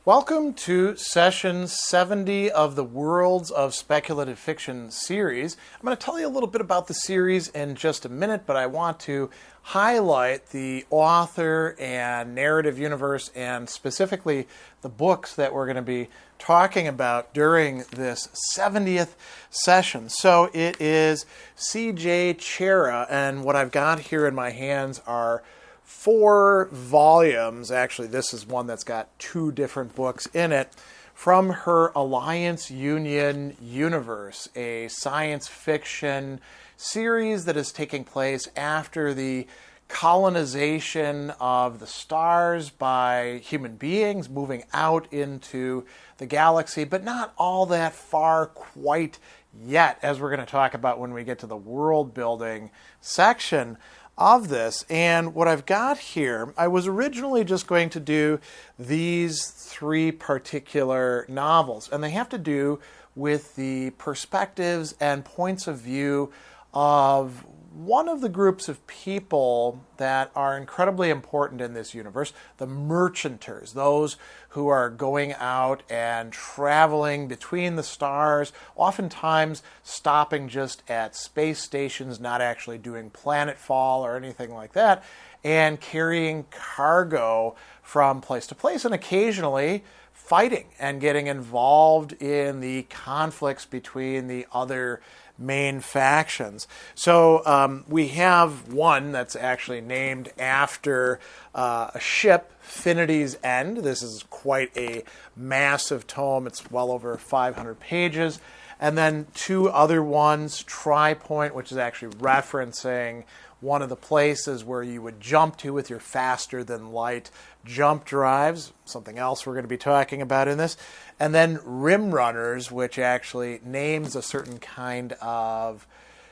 Welcome to session 70 of the Worlds of Speculative Fiction series. I'm going to tell you a little bit about the series in just a minute, but I want to highlight the author and narrative universe and specifically the books that we're going to be talking about during this 70th session. So it is C.J. Cherryh, and what I've got here in my hands are 4 volumes. Actually, this is one that's got 2 different books in it, from her Alliance Union universe, a science fiction series that is taking place after the colonization of the stars by human beings moving out into the galaxy, but not all that far quite yet, as we're going to talk about when we get to the world building section of this. And what I've got here, I was originally just going to do these 3 particular novels, and they have to do with the perspectives and points of view of one of the groups of people that are incredibly important in this universe, the merchanters, those who are going out and traveling between the stars, oftentimes stopping just at space stations, not actually doing planetfall or anything like that, and carrying cargo from place to place, and occasionally fighting and getting involved in the conflicts between the other main factions. So we have one that's actually named after a ship, Finity's End. This is quite a massive tome. It's well over 500 pages. And then 2 other ones, Tri-Point, which is actually referencing one of the places where you would jump to with your faster-than-light jump drives, something else we're going to be talking about in this. And then Rim Runners, which actually names a certain kind of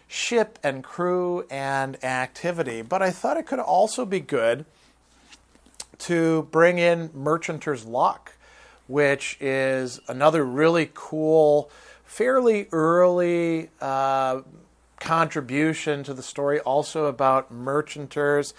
ship and crew and activity. But I thought it could also be good to bring in Merchanter's Luck, which is another really cool, fairly early contribution to the story, also about merchanters.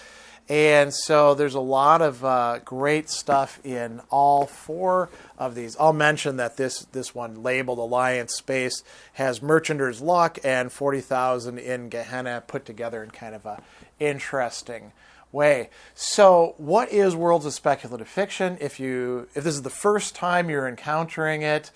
And so there's a lot of great stuff in all 4 of these. I'll mention that this one labeled Alliance Space has Merchanter's Luck and 40,000 in Gehenna put together in kind of a interesting way. So what is Worlds of Speculative Fiction? If this is the first time you're encountering it,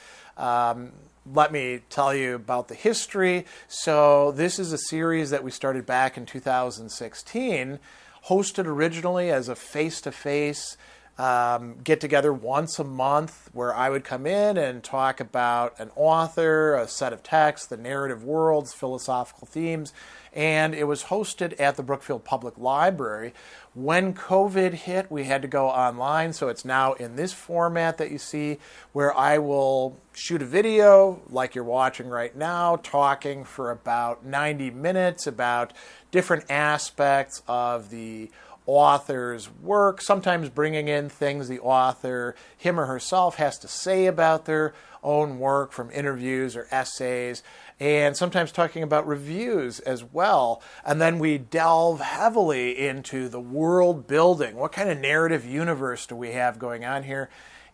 let me tell you about the history. So this is a series that we started back in 2016, hosted originally as a face-to-face get-together once a month where I would come in and talk about an author, a set of texts, the narrative worlds, philosophical themes, and it was hosted at the Brookfield Public Library. When COVID hit, we had to go online, so it's now in this format that you see, where I will shoot a video like you're watching right now, talking for about 90 minutes about different aspects of the author's work, sometimes bringing in things the author, him or herself, has to say about their own work from interviews or essays, and sometimes talking about reviews as well. And then we delve heavily into the world building. What kind of narrative universe do we have going on here?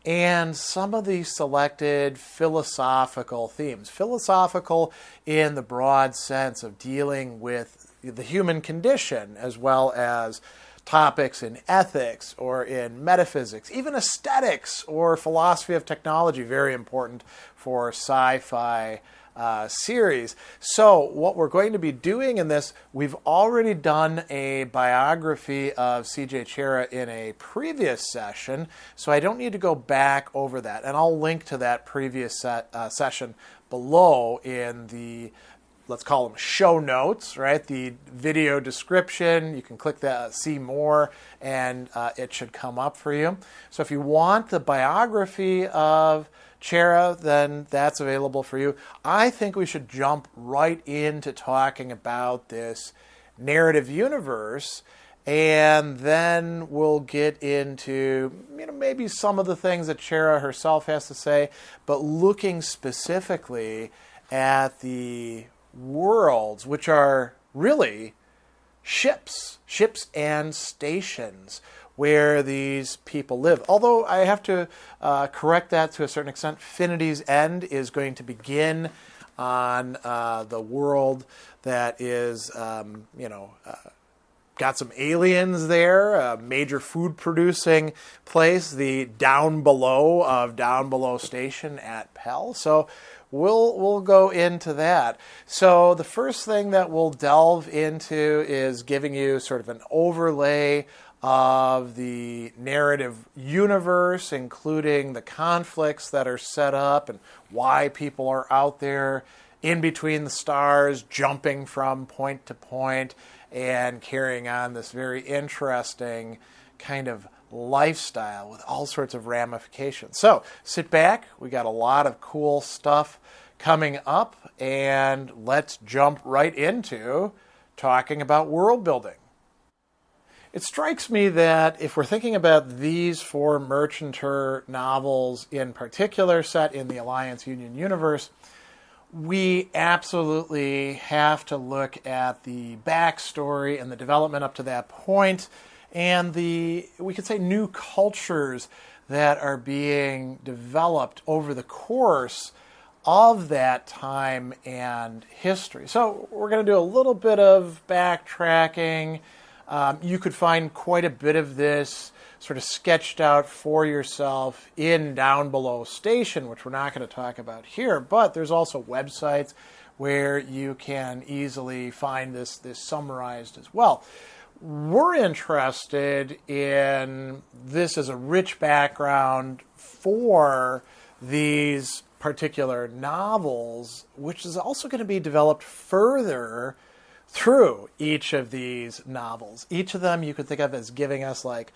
And some of the selected philosophical themes. Philosophical in the broad sense of dealing with the human condition, as well as topics in ethics or in metaphysics, even aesthetics or philosophy of technology, very important for sci-fi series. So what we're going to be doing in this, we've already done a biography of C.J. Cherryh in a previous session, so I don't need to go back over that. And I'll link to that previous session below in the, let's call them show notes, right? The video description. You can click that, see more, and it should come up for you. So if you want the biography of Cherryh, then that's available for you. I think we should jump right into talking about this narrative universe, and then we'll get into maybe some of the things that Cherryh herself has to say, but looking specifically at the worlds, which are really ships and stations, where these people live. Although I have to correct that to a certain extent. Finity's End is going to begin on the world that is, got some aliens there, a major food-producing place, the Down Below of Down Below Station at Pell. So we'll go into that. So the first thing that we'll delve into is giving you sort of an overlay of the narrative universe, including the conflicts that are set up and why people are out there in between the stars, jumping from point to point, and carrying on this very interesting kind of lifestyle with all sorts of ramifications. So sit back. We got a lot of cool stuff coming up, and let's jump right into talking about world building. It strikes me that if we're thinking about these 4 Merchanter novels in particular set in the Alliance Union universe, we absolutely have to look at the backstory and the development up to that point and the, we could say, new cultures that are being developed over the course of that time and history. So we're going to do a little bit of backtracking. You could find quite a bit of this sort of sketched out for yourself in Down Below Station, which we're not going to talk about here, but there's also websites where you can easily find this summarized as well. We're interested in this as a rich background for these particular novels, which is also going to be developed further through each of these novels. Each of them you could think of as giving us like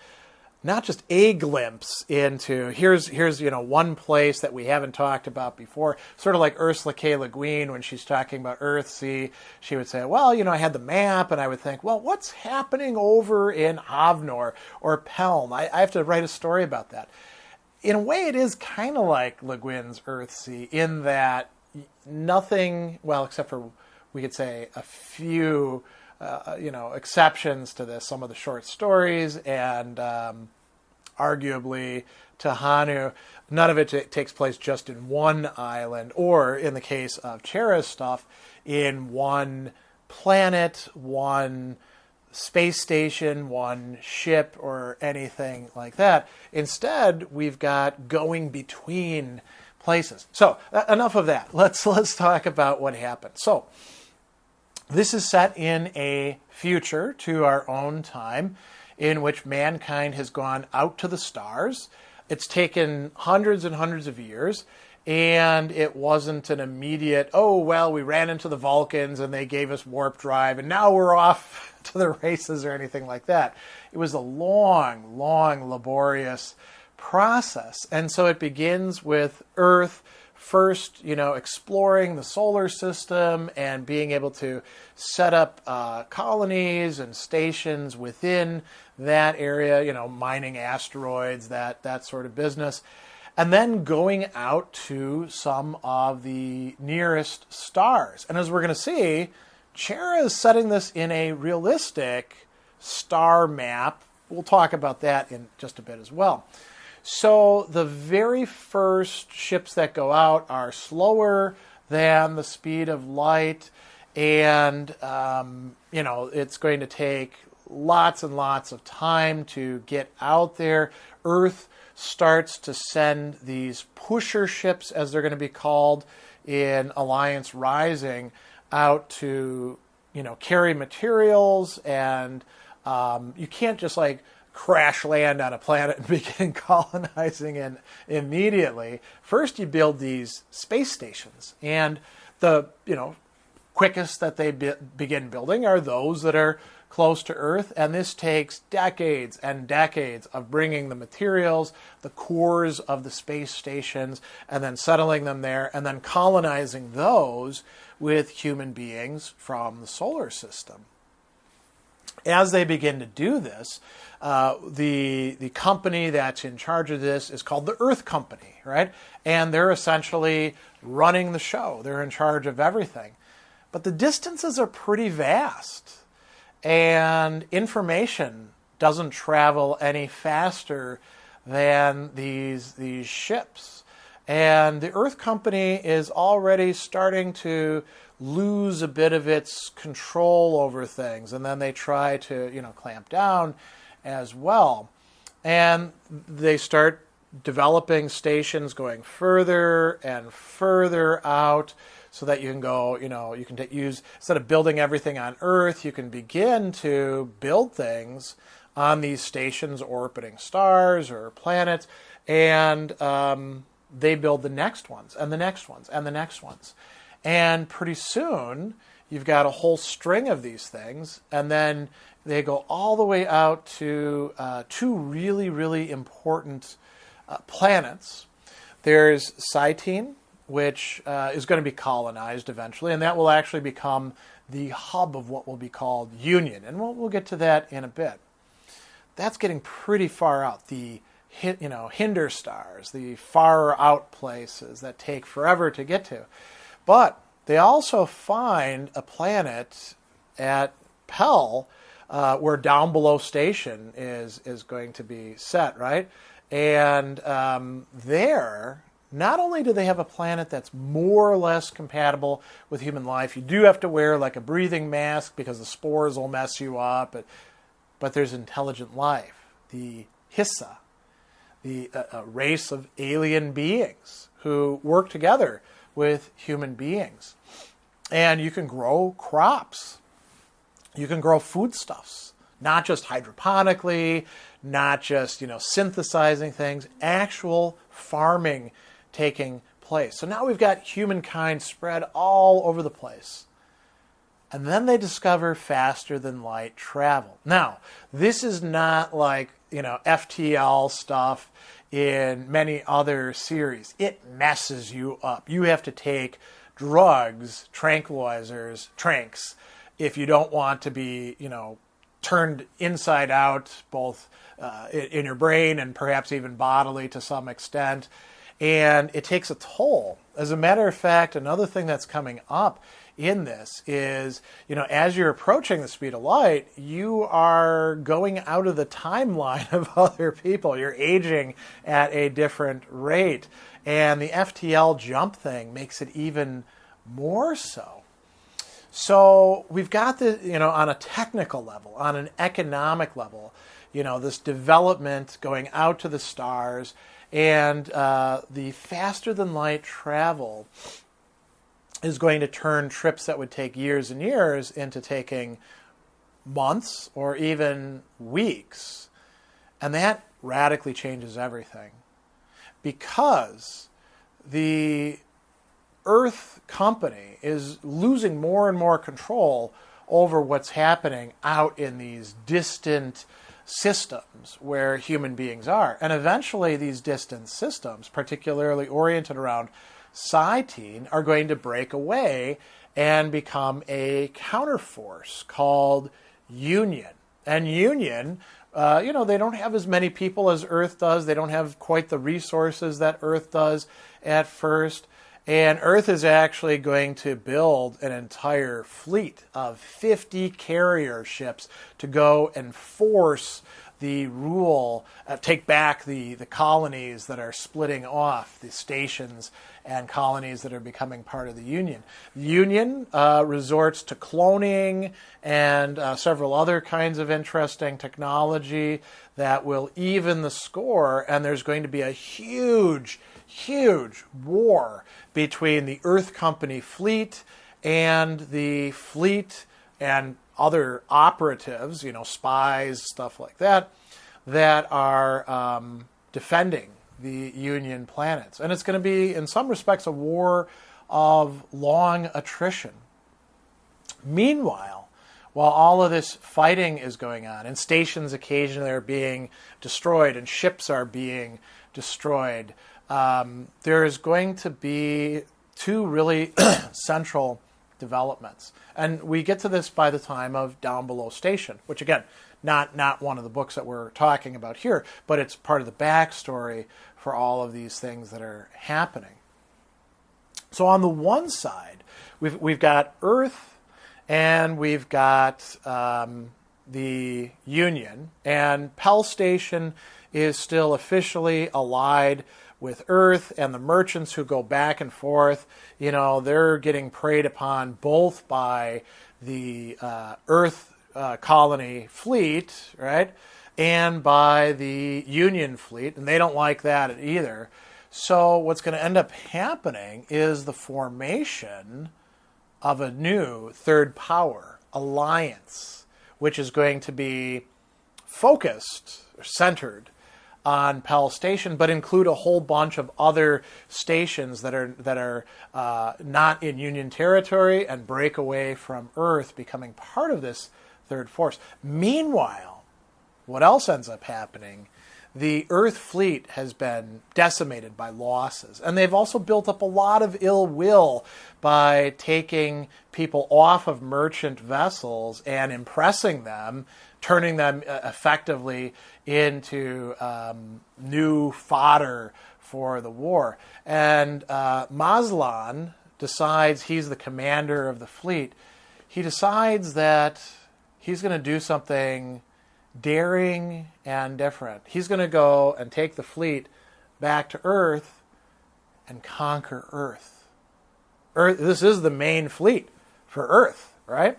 not just a glimpse into here's one place that we haven't talked about before, sort of like Ursula K. Le Guin when she's talking about Earthsea. She would say, well, I had the map, and I would think, well, what's happening over in Havnor or Pelm? I have to write a story about that. In a way, it is kind of like Le Guin's Earthsea in that nothing, well, except for, we could say, a few exceptions to this, some of the short stories, and arguably Tahanu, none of it takes place just in one island, or in the case of Cherryh's stuff, in one planet, one space station, one ship, or anything like that. Instead, we've got going between places. So enough of that. Let's talk about what happened. So this is set in a future to our own time in which mankind has gone out to the stars. It's taken hundreds and hundreds of years, and it wasn't an immediate, oh, well, we ran into the Vulcans and they gave us warp drive and now we're off to the races or anything like that. It was a long, long, laborious process. And so it begins with Earth first, exploring the solar system and being able to set up colonies and stations within that area, mining asteroids, that sort of business. And then going out to some of the nearest stars. And as we're going to see, Cherryh is setting this in a realistic star map. We'll talk about that in just a bit as well. So the very first ships that go out are slower than the speed of light, and it's going to take lots and lots of time to get out there. Earth starts to send these pusher ships, as they're going to be called in Alliance Rising, out to carry materials, and you can't just crash land on a planet and begin colonizing it immediately. First, you build these space stations, and the quickest that they begin building are those that are close to Earth, and this takes decades and decades of bringing the materials, the cores of the space stations, and then settling them there, and then colonizing those with human beings from the solar system. As they begin to do this, the company that's in charge of this is called the Earth Company, right? And they're essentially running the show. They're in charge of everything. But the distances are pretty vast, and information doesn't travel any faster than these ships. And the Earth Company is already starting to lose a bit of its control over things. And then they try to, clamp down as well. And they start developing stations going further and further out so that you can go, you can use, instead of building everything on Earth, you can begin to build things on these stations orbiting stars or planets, and they build the next ones and the next ones and the next ones. And pretty soon, you've got a whole string of these things, and then they go all the way out to two really, really important planets. There's Cytine, which is going to be colonized eventually, and that will actually become the hub of what will be called Union. And we'll get to that in a bit. That's getting pretty far out. The hinder stars, the far out places that take forever to get to. But they also find a planet at Pell where Down Below Station is going to be set, right? And there, not only do they have a planet that's more or less compatible with human life, you do have to wear like a breathing mask because the spores will mess you up, but there's intelligent life, the Hissa, a race of alien beings who work together with human beings. And you can grow crops. You can grow foodstuffs, not just hydroponically, not just, synthesizing things, actual farming taking place. So now we've got humankind spread all over the place. And then they discover faster than light travel. Now, this is not like, FTL stuff in many other series. It messes you up. You have to take drugs, tranquilizers, tranks, if you don't want to be, turned inside out, both in your brain and perhaps even bodily to some extent. And it takes a toll. As a matter of fact, another thing that's coming up in this is, as you're approaching the speed of light, you are going out of the timeline of other people. You're aging at a different rate. And the FTL jump thing makes it even more so. So we've got the, on a technical level, on an economic level, this development going out to the stars, and the faster than light travel is going to turn trips that would take years and years into taking months or even weeks. And that radically changes everything, because the Earth Company is losing more and more control over what's happening out in these distant systems where human beings are. And eventually these distant systems, particularly oriented around Cytine, are going to break away and become a counterforce called Union. And Union, they don't have as many people as Earth does. They don't have quite the resources that Earth does at first. And Earth is actually going to build an entire fleet of 50 carrier ships to go and force the rule, take back the colonies that are splitting off, the stations and colonies that are becoming part of the Union. The Union resorts to cloning and several other kinds of interesting technology that will even the score, and there's going to be a huge war between the Earth Company fleet and the fleet and other operatives, spies, stuff like that, that are defending the Union planets. And it's going to be, in some respects, a war of long attrition. Meanwhile, while all of this fighting is going on, and stations occasionally are being destroyed, and ships are being destroyed, there is going to be two really central developments. And we get to this by the time of Down Below Station, which, again, not one of the books that we're talking about here, but it's part of the backstory for all of these things that are happening. So on the one side, we've got Earth, and we've got the Union, and Pell Station is still officially allied with Earth, and the merchants who go back and forth, they're getting preyed upon both by the Earth colony fleet, right, and by the Union fleet, and they don't like that either. So what's going to end up happening is the formation of a new third power alliance, which is going to be focused or centered on Pell Station, but include a whole bunch of other stations that are not in Union territory and break away from Earth, becoming part of this third force. Meanwhile, what else ends up happening? The Earth fleet has been decimated by losses, and they've also built up a lot of ill will by taking people off of merchant vessels and impressing them, turning them effectively into new fodder for the war. And Madeline decides, he's the commander of the fleet, he decides that he's going to do something daring and different. He's going to go and take the fleet back to Earth and conquer Earth. This is the main fleet for Earth, right?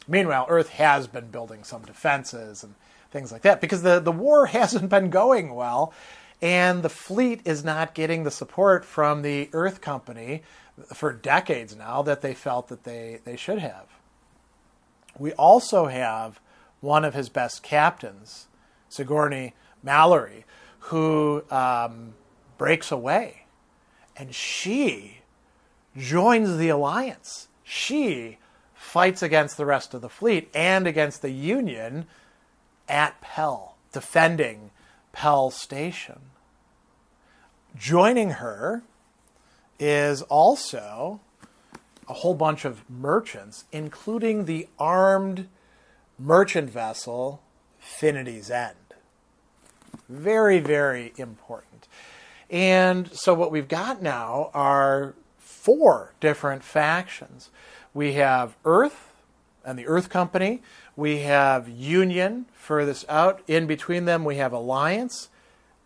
Meanwhile, Earth has been building some defenses and things like that because the war hasn't been going well, and the fleet is not getting the support from the Earth Company for decades now that they felt that they should have. We also have one of his best captains, Sigourney Mallory, who breaks away, and she joins the alliance. She fights against the rest of the fleet and against the Union at Pell, defending Pell Station. Joining her is also a whole bunch of merchants, including the armed merchant vessel Finity's End. Very, very important. And so what we've got now are 4 different factions. We have Earth and the Earth Company. We have Union furthest out. In between them, we have Alliance.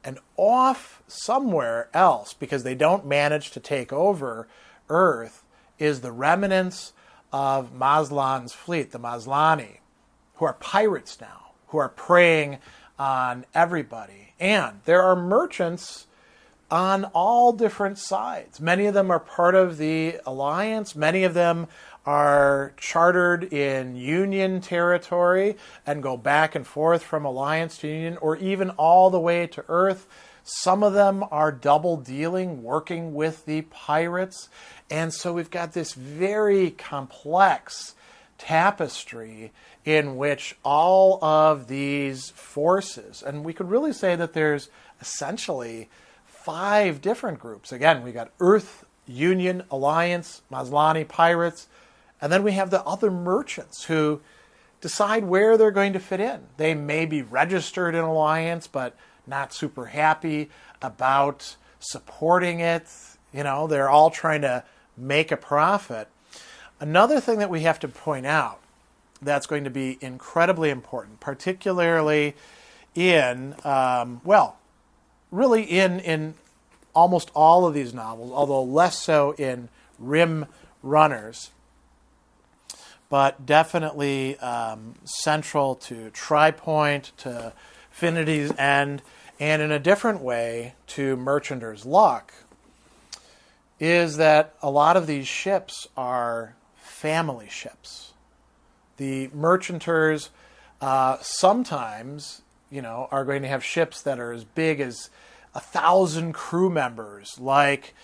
And off somewhere else, because they don't manage to take over Earth, is the remnants of Mazlan's fleet, the Mazlani, who are pirates now, who are preying on everybody. And there are merchants on all different sides. Many of them are part of the alliance. Many of them are chartered in Union territory and go back and forth from alliance to Union, or even all the way to Earth. Some of them are double dealing, working with the pirates. And so we've got this very complex tapestry in which all of these forces, and we could really say that there's essentially 5 different groups. Again, we got Earth, Union, Alliance, Mazlani, pirates, and then we have the other merchants who decide where they're going to fit in. They may be registered in Alliance, but not super happy about supporting it. They're all trying to make a profit. Another thing that we have to point out that's going to be incredibly important, particularly in, really in almost all of these novels, although less so in Rim Runners, but definitely central to Tri-Point, to Finity's End, and in a different way to Merchander's Luck, is that a lot of these ships are family ships. The merchanters sometimes, are going to have ships that are as big as 1,000 crew members, like,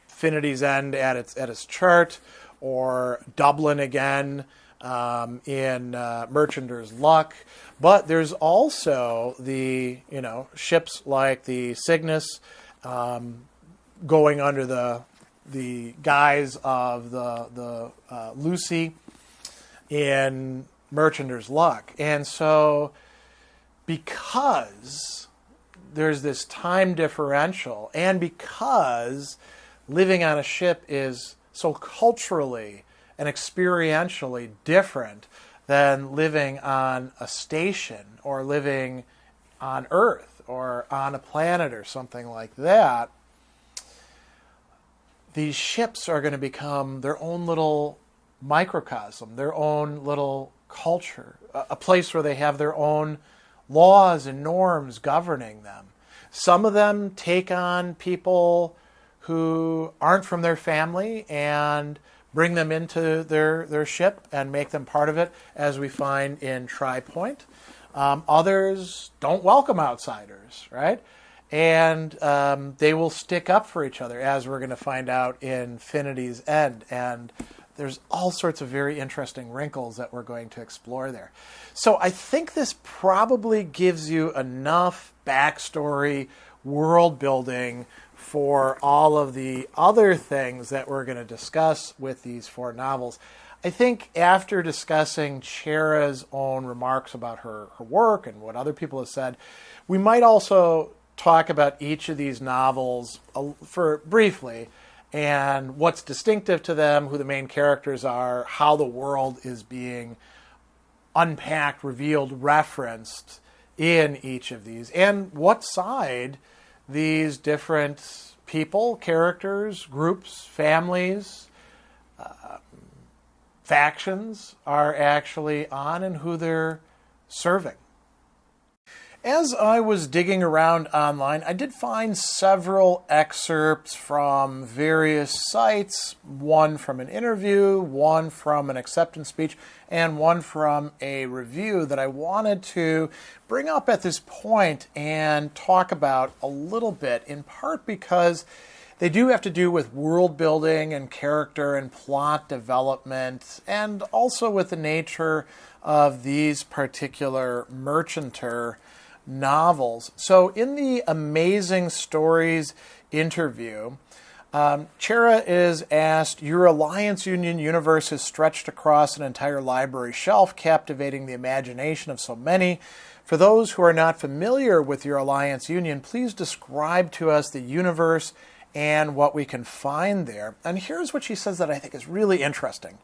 Finity's End at its chart, or Dublin again in Merchander's Luck. But there's also the, ships like the Cygnus going under the guise of the Lucy in Merchander's Luck. And so because there's this time differential, and because living on a ship is so culturally and experientially different than living on a station or living on Earth or on a planet or something like that. These ships are going to become their own little microcosm, their own little culture, a place where they have their own laws and norms governing them. Some of them take on people who aren't from their family and bring them into their ship and make them part of it, as we find in Tri-Point. Others don't welcome outsiders, right? And they will stick up for each other, as we're going to find out in Infinity's End. And there's all sorts of very interesting wrinkles that we're going to explore there. So I think this probably gives you enough backstory, world building for all of the other things that we're going to discuss with these 4 novels. I think after discussing Cherryh's own remarks about her work and what other people have said, we might also talk about each of these novels for briefly, and what's distinctive to them, who the main characters are, how the world is being unpacked, revealed, referenced in each of these, and what side these different people, characters, groups, families, factions are actually on, and who they're serving. As I was digging around online, I did find several excerpts from various sites, one from an interview, one from an acceptance speech, and one from a review that I wanted to bring up at this point and talk about a little bit, in part because they do have to do with world building and character and plot development, and also with the nature of these particular merchanter novels. So in the Amazing Stories interview, Cherryh is asked, your Alliance Union universe is stretched across an entire library shelf, captivating the imagination of so many. For those who are not familiar with your Alliance Union, please describe to us the universe and what we can find there. And here's what she says that I think is really interesting.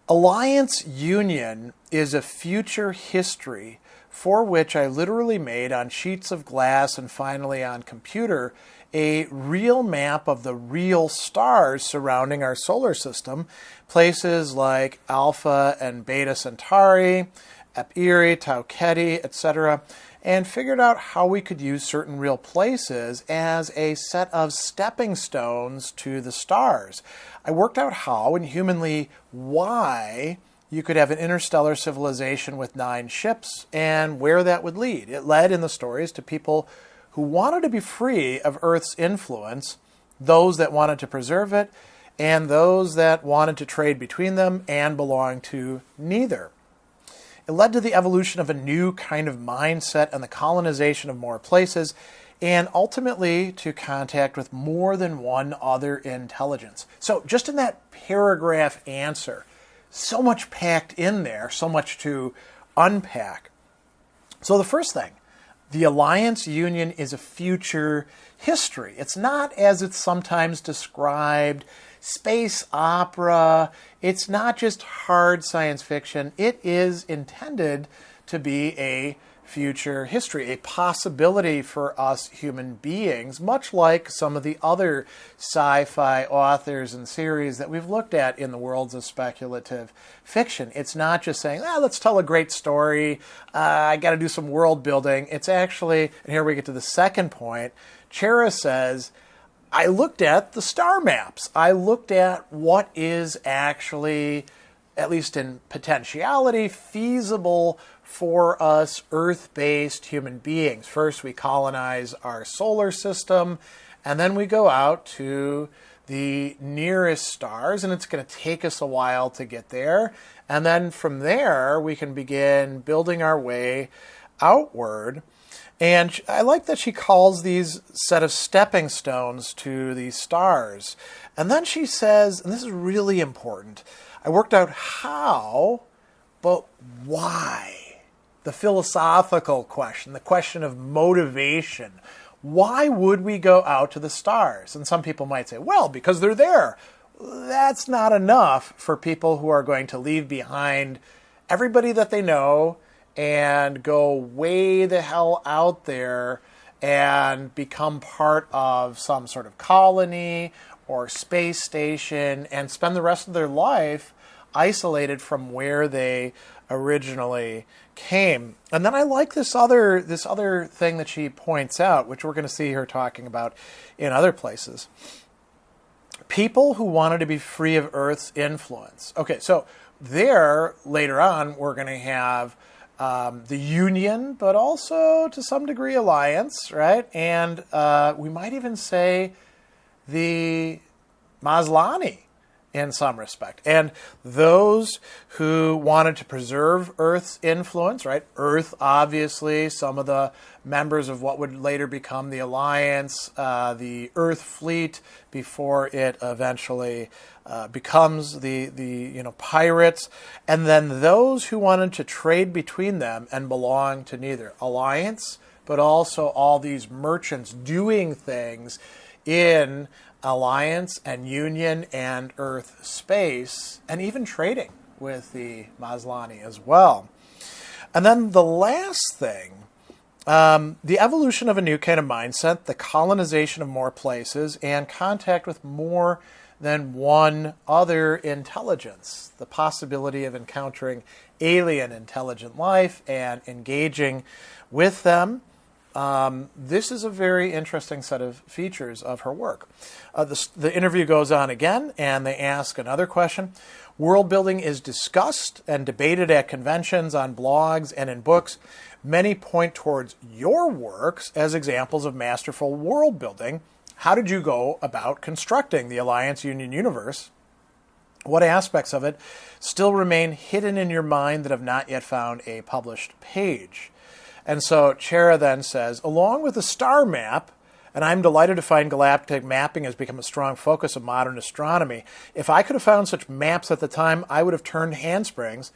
Alliance Union is a future history for which I literally made on sheets of glass and finally on computer a real map of the real stars surrounding our solar system, places like Alpha and Beta Centauri, Epiri, Tau Ceti, etc., and figured out how we could use certain real places as a set of stepping stones to the stars. I worked out how, and humanly why, you could have an interstellar civilization with 9 ships, and where that would lead. It led in the stories to people who wanted to be free of Earth's influence, those that wanted to preserve it, and those that wanted to trade between them and belong to neither. It led to the evolution of a new kind of mindset and the colonization of more places, and ultimately to contact with more than one other intelligence. So just in that paragraph answer, so much packed in there, so much to unpack. So the first thing, the Alliance Union is a future history. It's not, as it's sometimes described, space opera. It's not just hard science fiction. It is intended to be a future history, a possibility for us human beings, much like some of the other sci-fi authors and series that we've looked at in the worlds of speculative fiction. It's not just saying, let's tell a great story, I got to do some world building. It's actually, and here we get to the second point, Cherryh says, I looked at the star maps. I looked at what is actually, at least in potentiality, feasible for us Earth-based human beings. First, we colonize our solar system, and then we go out to the nearest stars, and it's going to take us a while to get there. And then from there, we can begin building our way outward. And I like that she calls these set of stepping stones to these stars. And then she says, and this is really important, I worked out how, but why? The philosophical question, the question of motivation. Why would we go out to the stars? And some people might say, well, because they're there. That's not enough for people who are going to leave behind everybody that they know and go way the hell out there and become part of some sort of colony or space station and spend the rest of their life isolated from where they originally came. And then I like this other thing that she points out, which we're going to see her talking about in other places. People who wanted to be free of Earth's influence. Okay, so there, later on, we're going to have the Union, but also to some degree Alliance, right? And we might even say the Maslany in some respect. And those who wanted to preserve Earth's influence, right? Earth, obviously, some of the members of what would later become the Alliance, the Earth Fleet, before it eventually becomes the pirates, and then those who wanted to trade between them and belong to neither Alliance, but also all these merchants doing things in Alliance and Union and Earth space, and even trading with the Maslany as well. And then the last thing, the evolution of a new kind of mindset, the colonization of more places, and contact with more than one other intelligence, the possibility of encountering alien intelligent life and engaging with them. This is a very interesting set of features of her work. The interview goes on again, and they ask another question. World building is discussed and debated at conventions, on blogs, and in books. Many point towards your works as examples of masterful world building. How did you go about constructing the Alliance Union universe? What aspects of it still remain hidden in your mind that have not yet found a published page? And so Cherryh then says, along with the star map, and I'm delighted to find galactic mapping has become a strong focus of modern astronomy. If I could have found such maps at the time, I would have turned handsprings.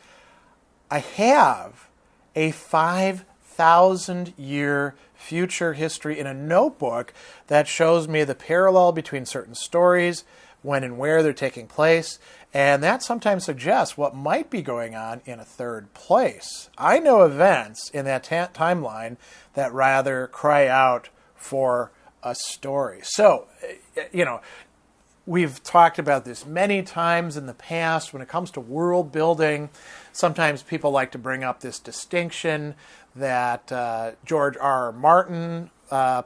I have a 5,000-year future history in a notebook that shows me the parallel between certain stories, when and where they're taking place, and that sometimes suggests what might be going on in a third place. I know events in that timeline that rather cry out for a story. So, we've talked about this many times in the past. When it comes to world building, sometimes people like to bring up this distinction that George R. R. Martin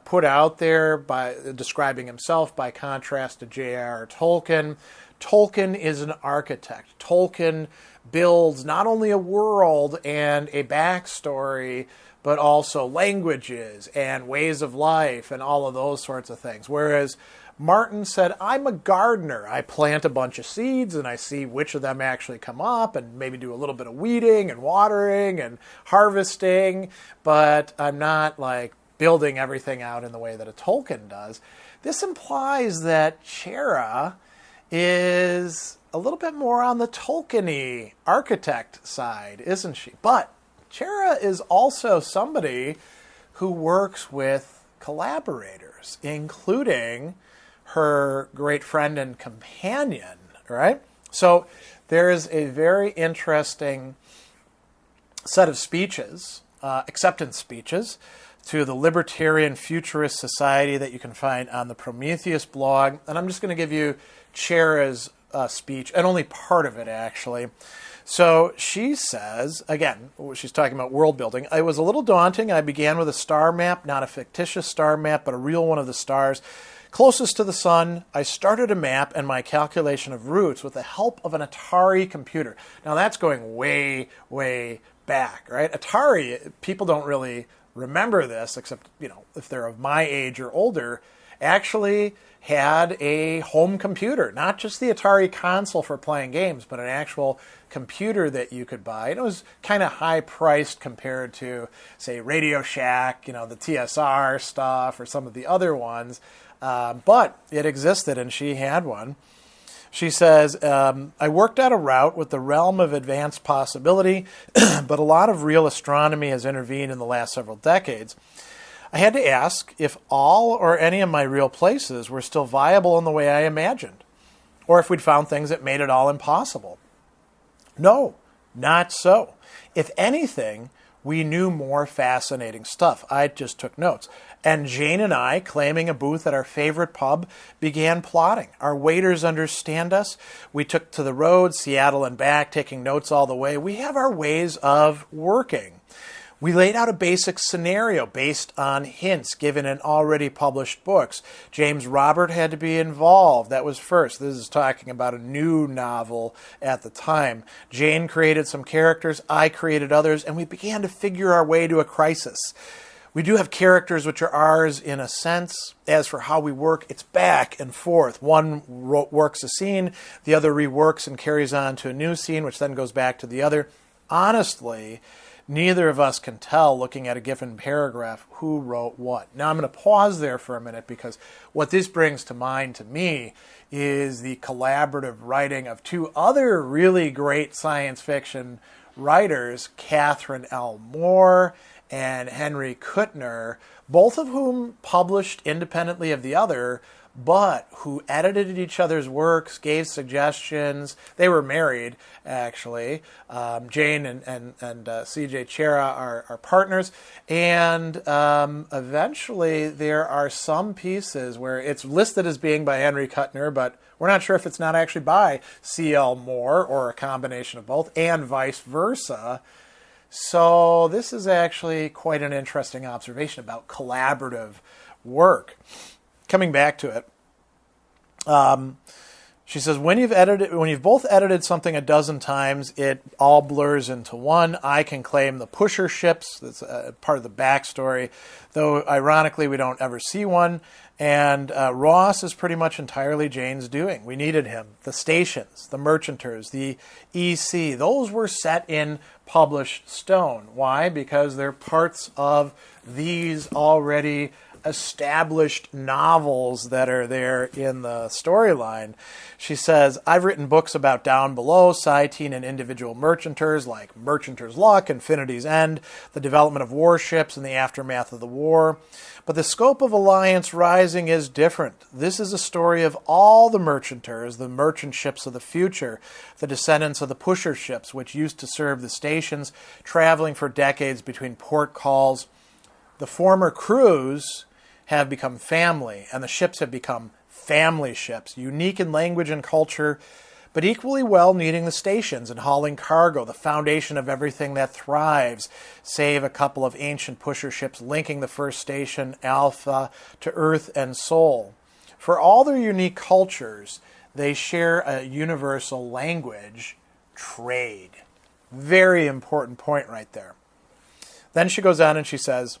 put out there by describing himself by contrast to J.R.R. Tolkien. Tolkien is an architect. Tolkien builds not only a world and a backstory, but also languages and ways of life and all of those sorts of things. Whereas Martin said, I'm a gardener. I plant a bunch of seeds and I see which of them actually come up and maybe do a little bit of weeding and watering and harvesting, but I'm not like building everything out in the way that a Tolkien does. This implies that Cherryh is a little bit more on the Tolkien-y architect side, isn't she? But Cherryh is also somebody who works with collaborators, including her great friend and companion, right? So there is a very interesting set of speeches, acceptance speeches, to the Libertarian Futurist Society that you can find on the Prometheus blog. And I'm just going to give you Cherryh's speech, and only part of it, actually. So she says, again, she's talking about world building. It was a little daunting. I began with a star map, not a fictitious star map, but a real one of the stars closest to the sun. I started a map and my calculation of routes with the help of an Atari computer. Now that's going way, way back, right? Atari, people don't really remember this, except, if they're of my age or older, actually had a home computer, not just the Atari console for playing games, but an actual computer that you could buy. And it was kind of high priced compared to, say, Radio Shack, the TSR stuff or some of the other ones. But it existed, and she had one. She says, I worked out a route with the realm of advanced possibility, but a lot of real astronomy has intervened in the last several decades. I had to ask if all or any of my real places were still viable in the way I imagined, or if we'd found things that made it all impossible. No, Not so. If anything, we knew more fascinating stuff. I just took notes. And Jane and I, claiming a booth at our favorite pub, began plotting. Our waiters understand us. We took to the road, Seattle and back, taking notes all the way. We have our ways of working. We laid out a basic scenario based on hints given in already published books. James Robert had to be involved. That was first. This is talking about a new novel at the time. Jane created some characters. I created others. And we began to figure our way to a crisis. We do have characters which are ours in a sense. As for how we work, it's back and forth. One works a scene. The other reworks and carries on to a new scene, which then goes back to the other. Honestly, neither of us can tell, looking at a given paragraph, who wrote what. Now, I'm going to pause there for a minute because what this brings to mind to me is the collaborative writing of two other really great science fiction writers, Catherine L. Moore and Henry Kuttner, both of whom published independently of the other, but who edited each other's works, gave suggestions. They were married, actually. Jane and C.J. Cherryh are partners. And eventually there are some pieces where it's listed as being by Henry Kuttner, but we're not sure if it's not actually by C.L. Moore or a combination of both, and vice versa. So this is actually quite an interesting observation about collaborative work. Coming back to it, she says, when you've both edited something a dozen times, it all blurs into one. I can claim the pusher ships. That's part of the backstory, though ironically we don't ever see one. And Ross is pretty much entirely Jane's doing. We needed him. The stations, the merchanters, the EC, those were set in published stone. Why? Because they're parts of these already established novels that are there in the storyline. She says, I've written books about Down Below, Cytine, and individual merchanters like Merchanter's Luck, Infinity's End, the development of warships and the aftermath of the war. But the scope of Alliance Rising is different. This is a story of all the merchanters, the merchant ships of the future, the descendants of the pusher ships, which used to serve the stations, traveling for decades between port calls. The former crews have become family, and the ships have become family ships, unique in language and culture, but equally well needing the stations and hauling cargo, the foundation of everything that thrives, save a couple of ancient pusher ships linking the first station, Alpha, to Earth and Sol. For all their unique cultures, they share a universal language, trade. Very important point right there. Then she goes on and she says,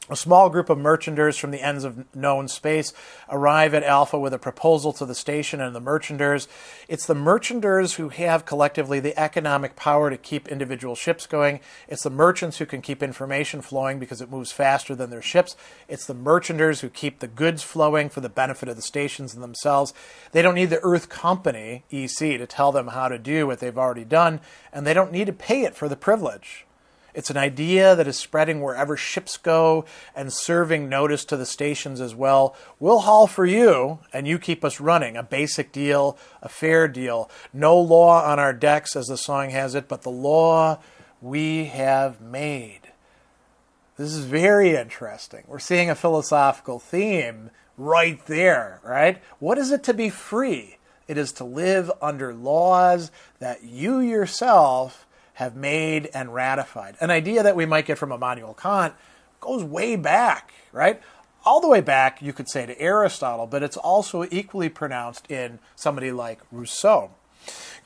a small group of merchanters from the ends of known space arrive at Alpha with a proposal to the station and the merchanters. It's the merchanters who have collectively the economic power to keep individual ships going. It's the merchants who can keep information flowing because it moves faster than their ships. It's the merchanters who keep the goods flowing for the benefit of the stations and themselves. They don't need the Earth Company, EC, to tell them how to do what they've already done, and they don't need to pay it for the privilege. It's an idea that is spreading wherever ships go and serving notice to the stations as well. We'll haul for you, and you keep us running. A basic deal, a fair deal. No law on our decks, as the song has it, but the law we have made. This is very interesting. We're seeing a philosophical theme right there, right? What is it to be free? It is to live under laws that you yourself have made and ratified. An idea that we might get from Immanuel Kant goes way back, right? All the way back, you could say, to Aristotle, but it's also equally pronounced in somebody like Rousseau.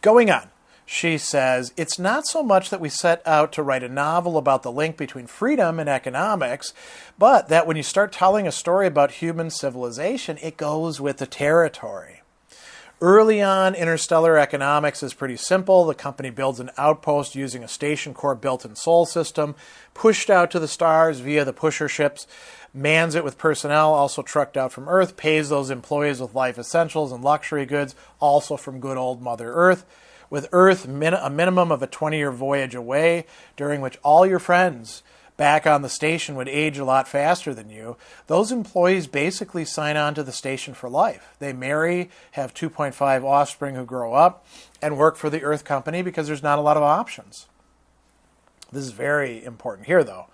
Going on, she says, it's not so much that we set out to write a novel about the link between freedom and economics, but that when you start telling a story about human civilization, it goes with the territory. Early on, interstellar economics is pretty simple. The company builds an outpost using a station core built-in Sol system, pushed out to the stars via the pusher ships, mans it with personnel also trucked out from Earth, pays those employees with life essentials and luxury goods, also from good old Mother Earth. With Earth a minimum of a 20-year voyage away, during which all your friends back on the station would age a lot faster than you, those employees basically sign on to the station for life. They marry, have 2.5 offspring who grow up, and work for the Earth Company because there's not a lot of options. This is very important here, though.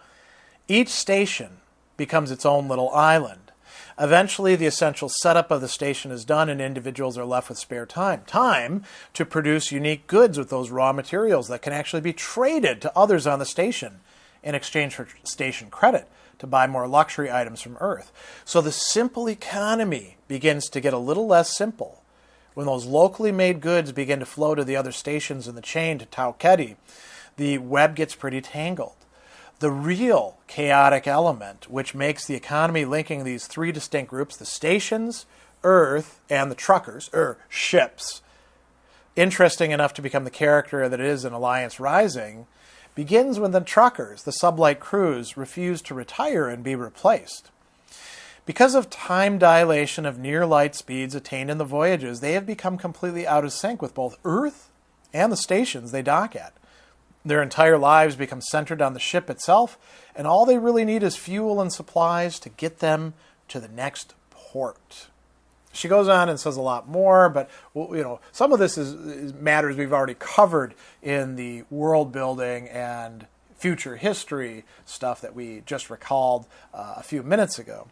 Each station becomes its own little island. Eventually, the essential setup of the station is done and individuals are left with spare time. Time to produce unique goods with those raw materials that can actually be traded to others on the station in exchange for station credit to buy more luxury items from Earth. So the simple economy begins to get a little less simple. When those locally made goods begin to flow to the other stations in the chain to Tolkein, the web gets pretty tangled. The real chaotic element, which makes the economy linking these three distinct groups, the stations, Earth, and the truckers, or ships, interesting enough to become the character that it is in Alliance Rising, begins when the truckers, the sublight crews, refuse to retire and be replaced. Because of time dilation of near light speeds attained in the voyages, they have become completely out of sync with both Earth and the stations they dock at. Their entire lives become centered on the ship itself, and all they really need is fuel and supplies to get them to the next port. She goes on and says a lot more, but some of this is matters we've already covered in the world building and future history stuff that we just recalled a few minutes ago.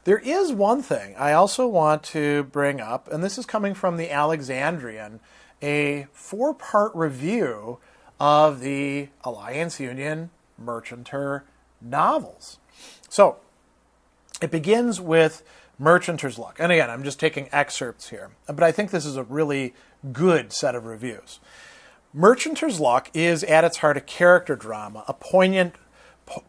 There is one thing I also want to bring up, and this is coming from the Alexandrian, a 4-part review of the Alliance Union Mercanter novels. So it begins with Mercanter's Luck. And again, I'm just taking excerpts here, but I think this is a really good set of reviews. Mercanter's Luck is at its heart a character drama, a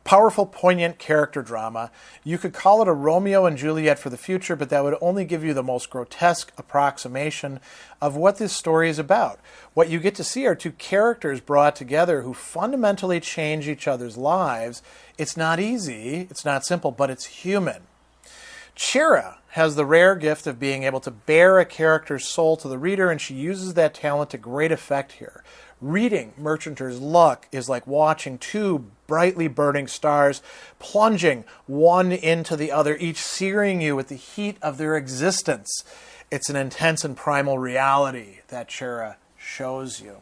powerful, poignant character drama. You could call it a Romeo and Juliet for the future, but that would only give you the most grotesque approximation of what this story is about. What you get to see are two characters brought together who fundamentally change each other's lives. It's not easy, it's not simple, but it's human. Cherryh has the rare gift of being able to bear a character's soul to the reader, and she uses that talent to great effect here. Reading Mercanter's Luck is like watching two brightly burning stars plunging one into the other, each searing you with the heat of their existence. It's an intense and primal reality that Cherryh shows you.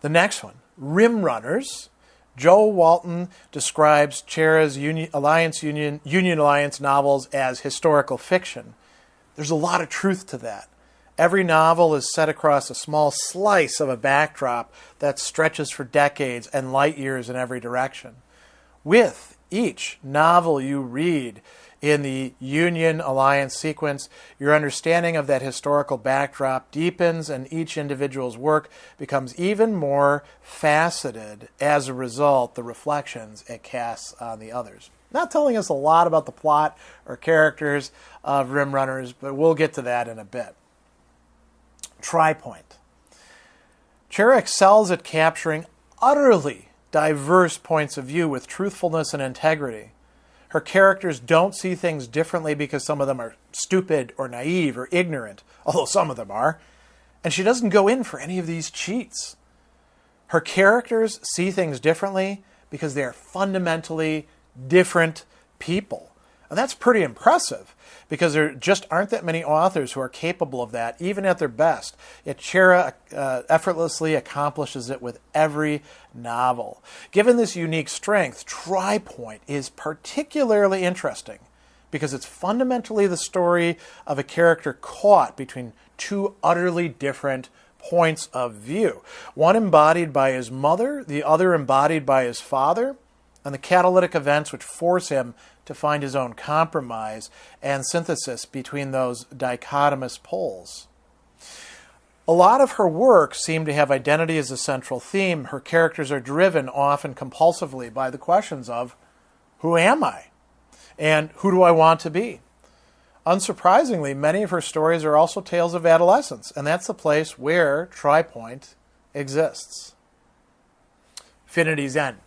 The next one, Rim Runners. Joe Walton describes Cherryh's Union Alliance novels as historical fiction. There's a lot of truth to that. Every novel is set across a small slice of a backdrop that stretches for decades and light years in every direction. With each novel you read in the Union Alliance sequence, your understanding of that historical backdrop deepens and each individual's work becomes even more faceted as a result, the reflections it casts on the others. Not telling us a lot about the plot or characters of Rim Runners, but we'll get to that in a bit. Tripoint. Cherryh excels at capturing utterly diverse points of view with truthfulness and integrity. Her characters don't see things differently because some of them are stupid or naive or ignorant, although some of them are. And she doesn't go in for any of these cheats. Her characters see things differently because they are fundamentally different people. And that's pretty impressive because there just aren't that many authors who are capable of that, even at their best. Yet Cherryh effortlessly accomplishes it with every novel. Given this unique strength, Tripoint is particularly interesting because it's fundamentally the story of a character caught between two utterly different points of view. One embodied by his mother, the other embodied by his father, and the catalytic events which force him to find his own compromise and synthesis between those dichotomous poles. A lot of her works seem to have identity as a central theme. Her characters are driven often compulsively by the questions of, who am I? And who do I want to be? Unsurprisingly, many of her stories are also tales of adolescence, and that's the place where Tripoint exists. Infinity's End.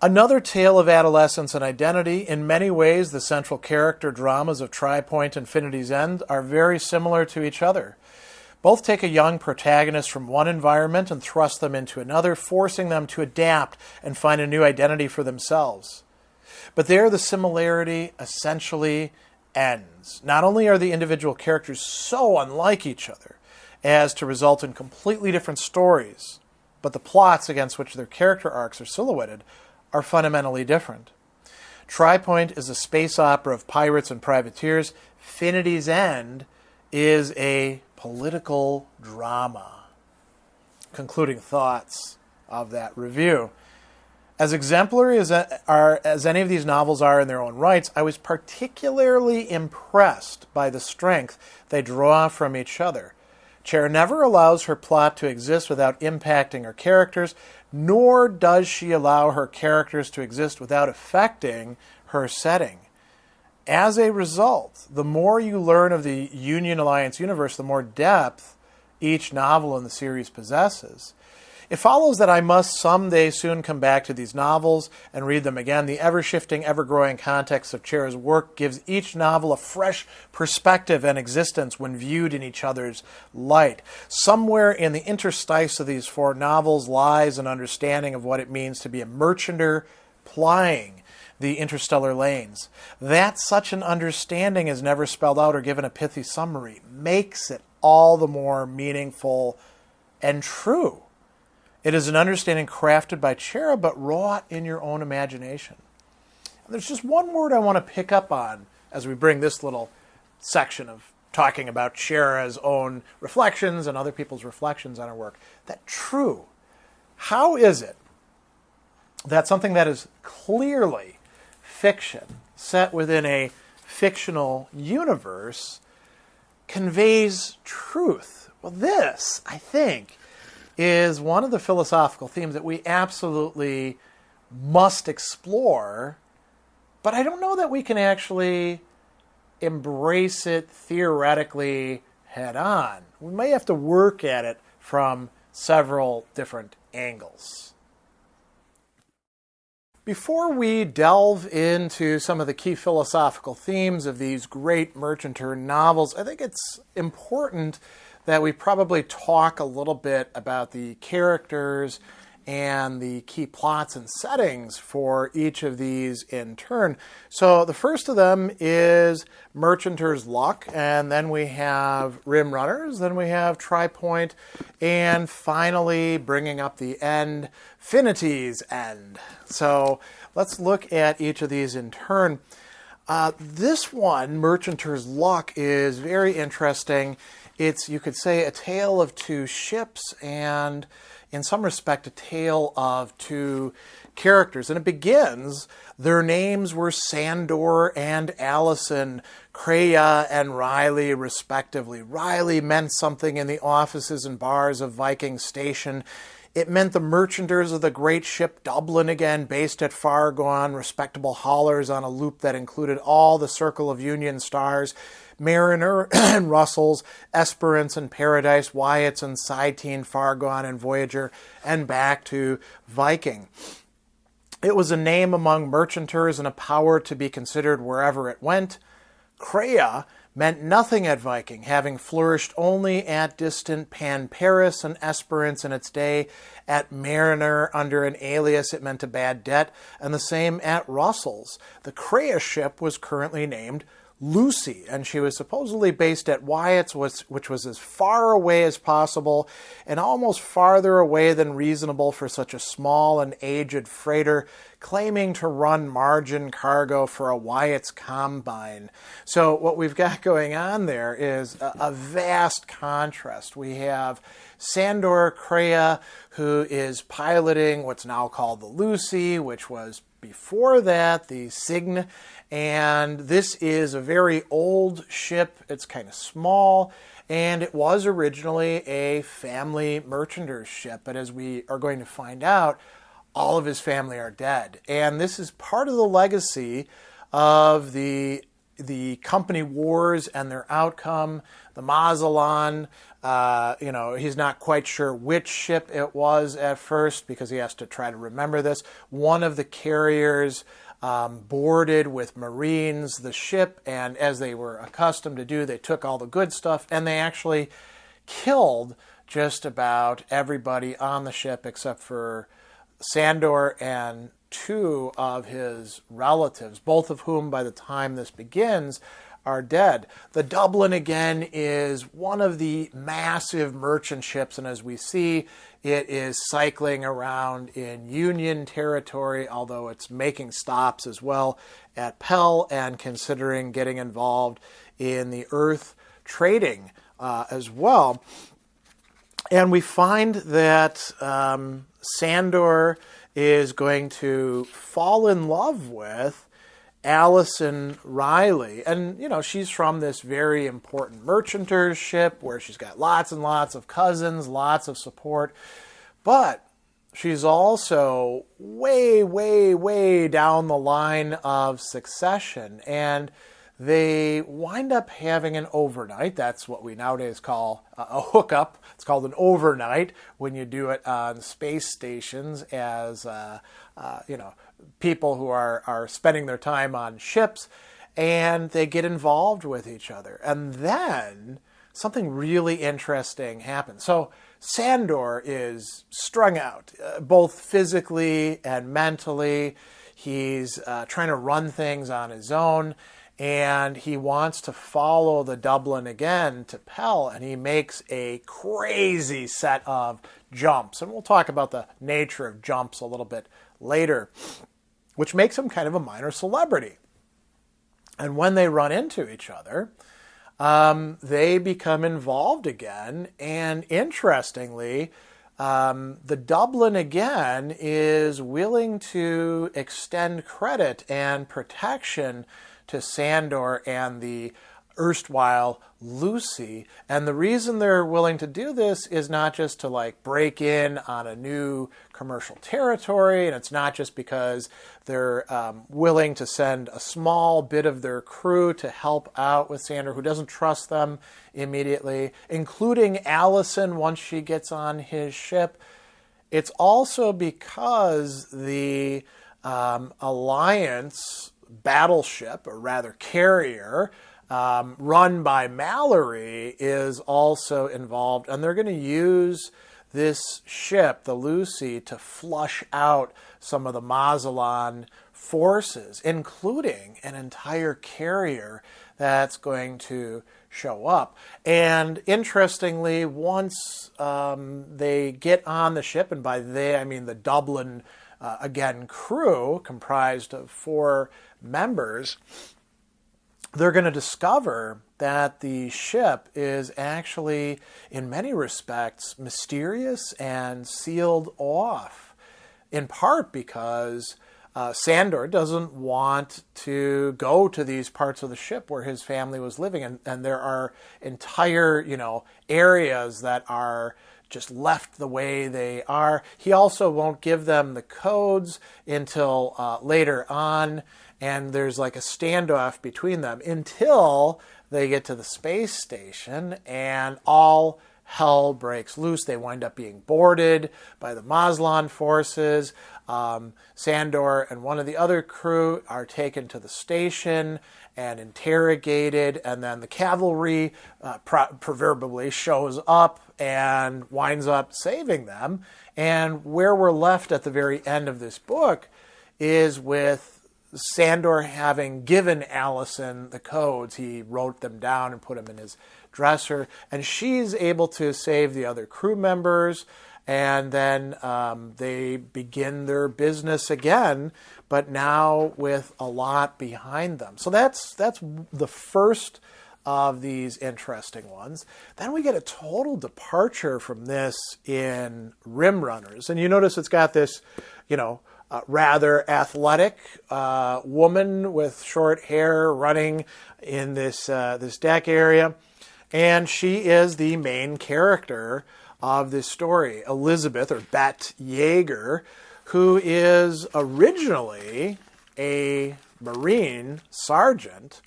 Another tale of adolescence and identity. In many ways, the central character dramas of Tripoint and Infinity's End are very similar to each other. Both take a young protagonist from one environment and thrust them into another, forcing them to adapt and find a new identity for themselves. But there the similarity essentially ends. Not only are the individual characters so unlike each other as to result in completely different stories, but the plots against which their character arcs are silhouetted are fundamentally different. Tripoint is a space opera of pirates and privateers. Finity's End is a political drama. Concluding thoughts of that review. As exemplary as any of these novels are in their own rights, I was particularly impressed by the strength they draw from each other. Cherryh never allows her plot to exist without impacting her characters, nor does she allow her characters to exist without affecting her setting. As a result, the more you learn of the Union Alliance universe, the more depth each novel in the series possesses. It follows that I must someday soon come back to these novels and read them again. The ever-shifting, ever-growing context of Cherryh's work gives each novel a fresh perspective and existence when viewed in each other's light. Somewhere in the interstice of these four novels lies an understanding of what it means to be a merchanter plying the interstellar lanes. That such an understanding is never spelled out or given a pithy summary makes it all the more meaningful and true. It is an understanding crafted by Cherryh, but wrought in your own imagination. And there's just one word I want to pick up on as we bring this little section of talking about Cherryh's own reflections and other people's reflections on her work. That true. How is it that something that is clearly fiction, set within a fictional universe, conveys truth? Well, this, I think, is one of the philosophical themes that we absolutely must explore, but I don't know that we can actually embrace it theoretically head on. We may have to work at it from several different angles. Before we delve into some of the key philosophical themes of these great merchanter novels, I think it's important that we probably talk a little bit about the characters and the key plots and settings for each of these in turn. So the first of them is Merchanter's Luck, and then we have Rim Runners, then we have Tripoint, and finally, bringing up the end, Finity's End. So let's look at each of these in turn. This one, Merchanter's Luck, is very interesting. It's, you could say, a tale of two ships and, in some respect, a tale of two characters. And it begins, their names were Sandor and Allison, Creia and Riley, respectively. Riley meant something in the offices and bars of Viking Station. It meant the merchanters of the great ship Dublin again, based at far gone, respectable haulers on a loop that included all the circle of Union stars, Mariner and Russell's, Esperance and Paradise, Wyatt's and Sidetine, Fargone and Voyager, and back to Viking. It was a name among merchanters and a power to be considered wherever it went. Creia meant nothing at Viking, having flourished only at distant Pan-Paris and Esperance in its day. At Mariner, under an alias, it meant a bad debt, and the same at Russell's. The Creia ship was currently named Lucy, and she was supposedly based at Wyatt's, which was as far away as possible and almost farther away than reasonable for such a small and aged freighter, claiming to run margin cargo for a Wyatt's combine. So what we've got going on there is a vast contrast. We have Sandor Creia, who is piloting what's now called the Lucy, which was before that the Cygne, and this is a very old ship. It's kind of small, and it was originally a family merchanter's ship, but as we are going to find out, all of his family are dead. And this is part of the legacy of the company wars and their outcome. The Mazatlan, he's not quite sure which ship it was at first because he has to try to remember this. One of the carriers boarded with Marines the ship, and as they were accustomed to do, they took all the good stuff and they actually killed just about everybody on the ship except for Sandor and 2 of his relatives, both of whom, by the time this begins, are dead. The Dublin, again, is one of the massive merchant ships, and as we see, it is cycling around in Union territory, although it's making stops as well at Pell and considering getting involved in the Earth trading as well. And we find that Sandor is going to fall in love with Allison Riley. And, she's from this very important merchanters ship where she's got lots and lots of cousins, lots of support. But she's also way, way, way down the line of succession. And they wind up having an overnight. That's what we nowadays call a hookup. It's called an overnight when you do it on space stations as, people who are spending their time on ships, and they get involved with each other. And then something really interesting happens. So Sandor is strung out, both physically and mentally. He's trying to run things on his own, and he wants to follow the Dublin again to Pell, and he makes a crazy set of jumps. And we'll talk about the nature of jumps a little bit later, which makes him kind of a minor celebrity. And when they run into each other, they become involved again. And interestingly, the Dublin again is willing to extend credit and protection to Sandor and the erstwhile Lucy. And the reason they're willing to do this is not just to break in on a new commercial territory, and it's not just because they're willing to send a small bit of their crew to help out with Sandor, who doesn't trust them immediately, including Allison once she gets on his ship. It's also because the Alliance battleship, or rather carrier, run by Mallory, is also involved, and they're going to use this ship, the Lucy, to flush out some of the Mazatlan forces, including an entire carrier that's going to show up. And interestingly, once they get on the ship, and by they I mean the Dublin, again, crew, comprised of 4 members, they're going to discover that the ship is actually, in many respects, mysterious and sealed off, in part because Sandor doesn't want to go to these parts of the ship where his family was living, and there are entire, areas that are just left the way they are. He also won't give them the codes until later on, and there's a standoff between them until they get to the space station, and all hell breaks loose. They wind up being boarded by the Mazatlan forces. Sandor and one of the other crew are taken to the station and interrogated, and then the cavalry proverbially shows up and winds up saving them. And where we're left at the very end of this book is with Sandor having given Allison the codes. He wrote them down and put them in his dresser, and she's able to save the other crew members, and then they begin their business again, but now with a lot behind them. So that's the first of these interesting ones. Then we get a total departure from this in Rim Runners, and you notice it's got this, rather athletic woman with short hair running in this deck area, and she is the main character of this story, Elizabeth, or Bet Yeager, who is originally a Marine sergeant,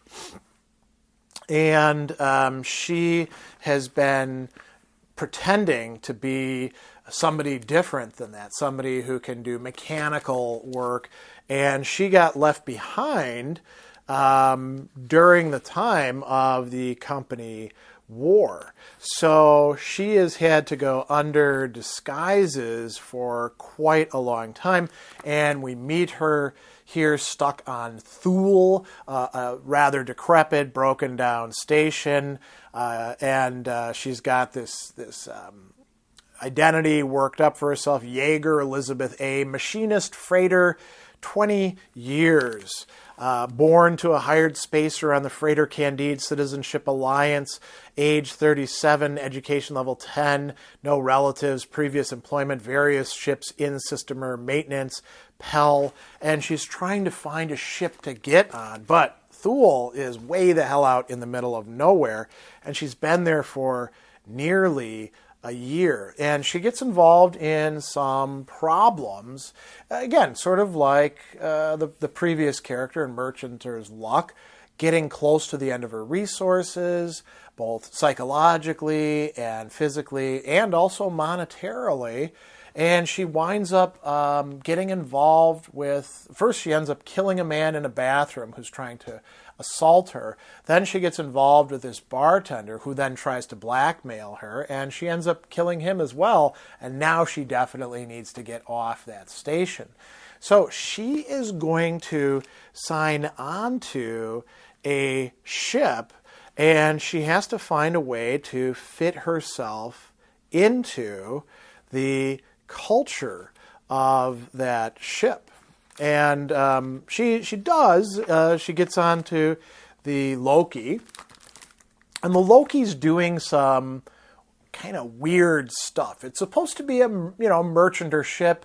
and she has been pretending to be somebody different than that, somebody who can do mechanical work, and she got left behind during the time of the company war. So she has had to go under disguises for quite a long time, and we meet her here stuck on Thule, a rather decrepit, broken down station, and she's got this identity worked up for herself: Jaeger Elizabeth A., machinist, freighter, 20 years. Born to a hired spacer on the freighter Candide Citizenship Alliance, age 37, education level 10, no relatives, previous employment, various ships in systemer maintenance, Pell, and she's trying to find a ship to get on. But Thule is way the hell out in the middle of nowhere, and she's been there for nearly a year, and she gets involved in some problems. Again, sort of like the previous character in Merchanter's Luck, getting close to the end of her resources, both psychologically and physically, and also monetarily. And she winds up getting involved with, first she ends up killing a man in a bathroom who's trying to assault her. Then she gets involved with this bartender who then tries to blackmail her, and she ends up killing him as well. And now she definitely needs to get off that station. So she is going to sign on to a ship, and she has to find a way to fit herself into the culture of that ship. And she does. She gets on to the Loki, and the Loki's doing some kind of weird stuff. It's supposed to be a merchanter ship.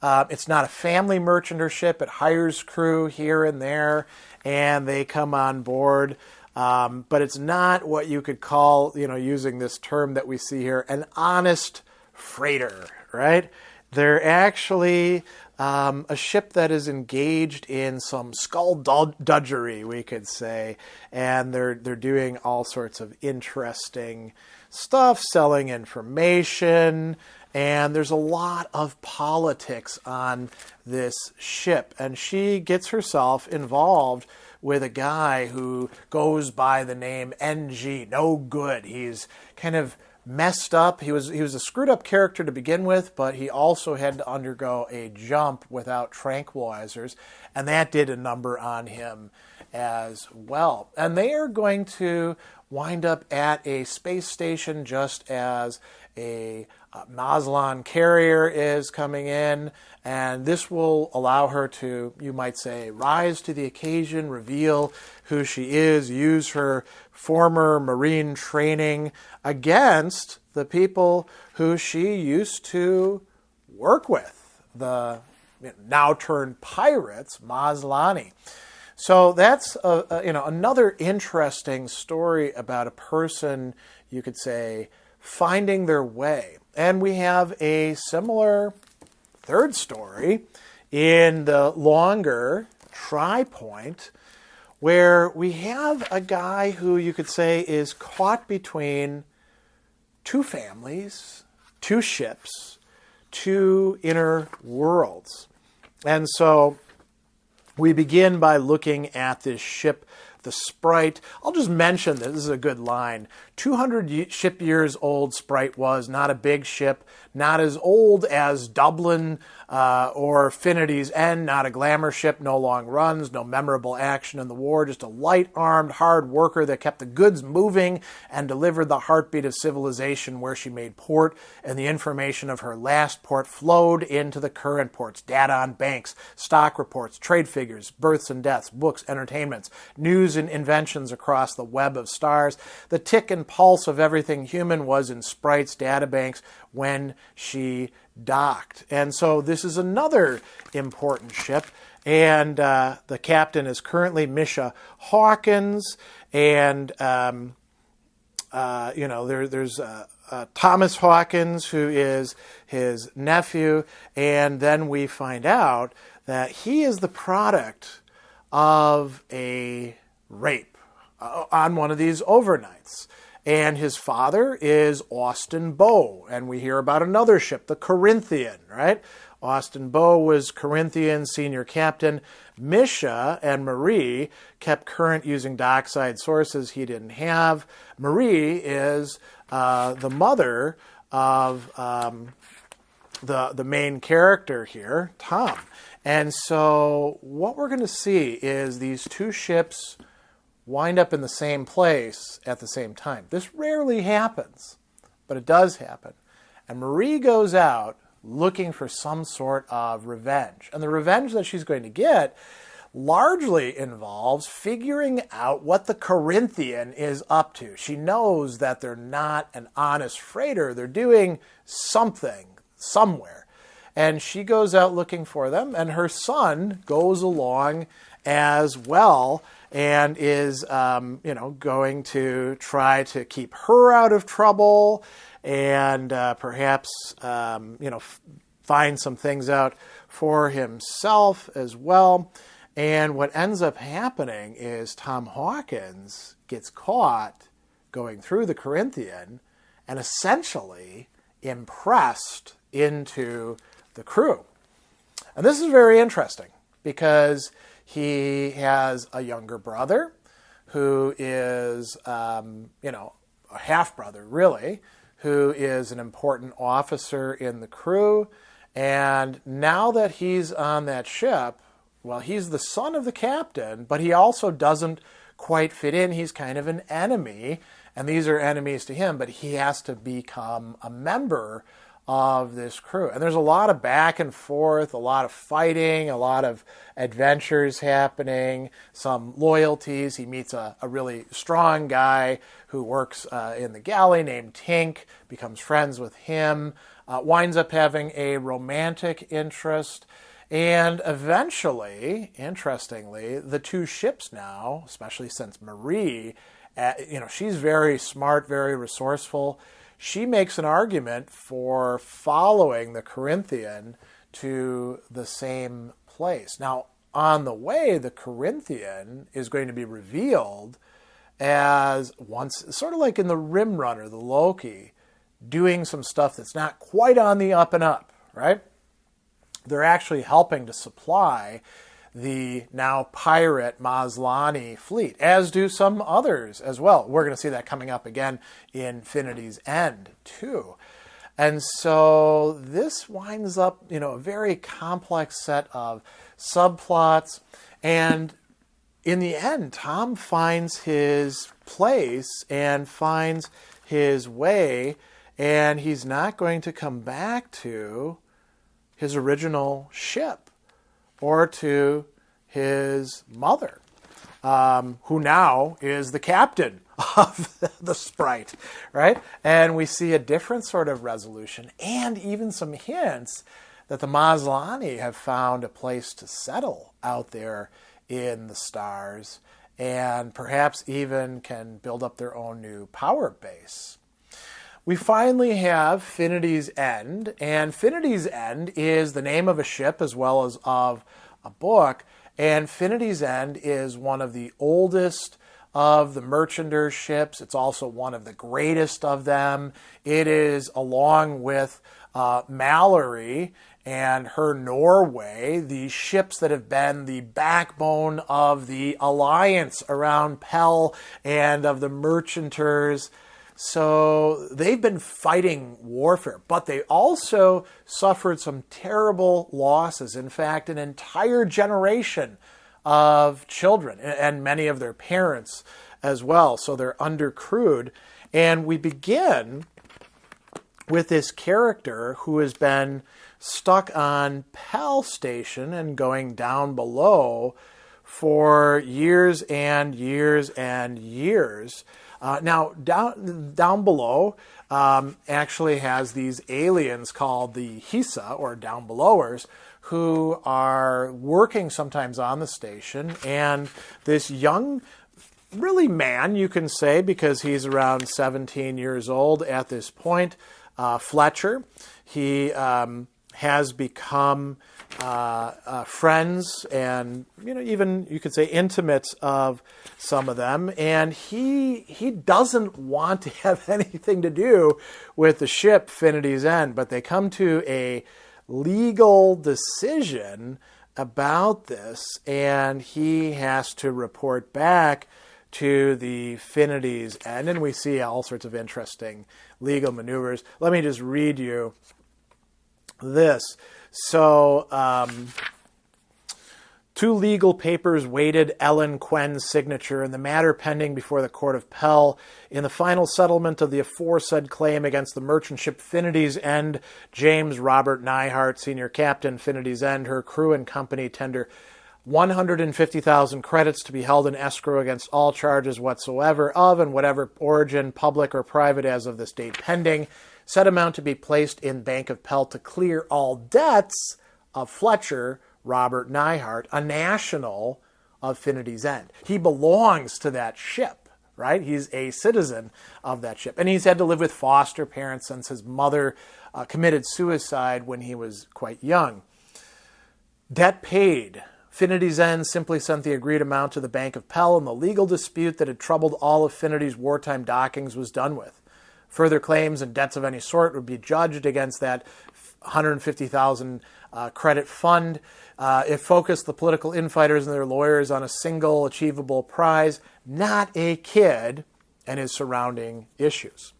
It's not a family merchanter ship. It hires crew here and there, and they come on board. But it's not what you could call, using this term that we see here, an honest freighter, right? They're actually a ship that is engaged in some skullduggery, we could say, and they're doing all sorts of interesting stuff, selling information, and there's a lot of politics on this ship, and she gets herself involved with a guy who goes by the name NG, no good. He's kind of messed up. He was a screwed up character to begin with, but he also had to undergo a jump without tranquilizers, and that did a number on him as well. And they are going to wind up at a space station just as a Madeline carrier is coming in, and this will allow her to, you might say, rise to the occasion, reveal who she is, use her former Marine training against the people who she used to work with, the now turned pirates, Maslany. So that's another interesting story about a person, you could say, finding their way. And we have a similar third story in the longer Tri-Point, where we have a guy who you could say is caught between two families, two ships, two inner worlds. And so we begin by looking at this ship, the Sprite. I'll just mention this is a good line. 200 ship years old Sprite was, not a big ship, not as old as Dublin or Finity's End, not a glamour ship, no long runs, no memorable action in the war, just a light-armed, hard worker that kept the goods moving and delivered the heartbeat of civilization where she made port, and the information of her last port flowed into the current ports, data on banks, stock reports, trade figures, births and deaths, books, entertainments, news and inventions across the web of stars. The tick and pulse of everything human was in Sprite's databanks when she docked. And so this is another important ship, and the captain is currently Misha Hawkins, and there's Thomas Hawkins, who is his nephew, and then we find out that he is the product of a rape on one of these overnights. And his father is Austin Bow. And we hear about another ship, the Corinthian, right? Austin Bow was Corinthian senior captain. Misha and Marie kept current using dockside sources he didn't have. Marie is the mother of the main character here, Tom. And so what we're going to see is these two ships wind up in the same place at the same time. This rarely happens, but it does happen. And Marie goes out looking for some sort of revenge. And the revenge that she's going to get largely involves figuring out what the Corinthian is up to. She knows that they're not an honest freighter. They're doing something somewhere. And she goes out looking for them, and her son goes along as well and is, going to try to keep her out of trouble and perhaps, find some things out for himself as well. And what ends up happening is Tom Hawkins gets caught going through the Corinthian and essentially impressed into the crew. And this is very interesting because he has a younger brother who is, a half-brother, really, who is an important officer in the crew. And now that he's on that ship, well, he's the son of the captain, but he also doesn't quite fit in. He's kind of an enemy, and these are enemies to him, but he has to become a member of this crew. And there's a lot of back and forth, a lot of fighting, a lot of adventures happening, some loyalties. He meets a really strong guy who works in the galley named Tink, becomes friends with him, winds up having a romantic interest. And eventually, interestingly, the two ships now, especially since Marie, she's very smart, very resourceful. She makes an argument for following the Corinthian to the same place. Now, on the way, the Corinthian is going to be revealed as once, sort of like in the Rim Runner, the Loki, doing some stuff that's not quite on the up and up, right? They're actually helping to supply the now pirate Maslany fleet, as do some others as well. We're going to see that coming up again in Infinity's End, too. And so this winds up, a very complex set of subplots. And in the end, Tom finds his place and finds his way, and he's not going to come back to his original ship or to his mother, who now is the captain of the Sprite, right? And we see a different sort of resolution and even some hints that the Maslany have found a place to settle out there in the stars and perhaps even can build up their own new power base. We finally have Infinity's End, and Infinity's End is the name of a ship as well as of a book, and Infinity's End is one of the oldest of the Merchander's ships. It's also one of the greatest of them. It is, along with Mallory and her Norway, the ships that have been the backbone of the alliance around Pell and of the Merchanters. So they've been fighting warfare, but they also suffered some terrible losses. In fact, an entire generation of children and many of their parents as well. So they're undercrewed. And we begin with this character who has been stuck on Pell Station and going down below for years and years and years. Now, down below actually has these aliens called the Hisa, or down belowers, who are working sometimes on the station. And this young, really man, you can say, because he's around 17 years old at this point, Fletcher, he has become friends and, even you could say intimates of some of them. And he doesn't want to have anything to do with the ship Finity's End, but they come to a legal decision about this, and he has to report back to the Finity's End, and we see all sorts of interesting legal maneuvers. Let me just read you this. So, two legal papers waited Ellen Quen's signature in the matter pending before the Court of Pell. In the final settlement of the aforesaid claim against the merchant ship Finity's End, James Robert Neihart, senior captain, Finity's End, her crew and company tender 150,000 credits to be held in escrow against all charges whatsoever of and whatever origin, public or private, as of this date pending. Said amount to be placed in Bank of Pell to clear all debts of Fletcher Robert Neihart, a national of Finity's End. He belongs to that ship, right? He's a citizen of that ship. And he's had to live with foster parents since his mother committed suicide when he was quite young. Debt paid. Finity's End simply sent the agreed amount to the Bank of Pell, and the legal dispute that had troubled all of Finity's wartime dockings was done with. Further claims and debts of any sort would be judged against that 150,000 credit fund. It focused the political infighters and their lawyers on a single achievable prize, not a kid and his surrounding issues.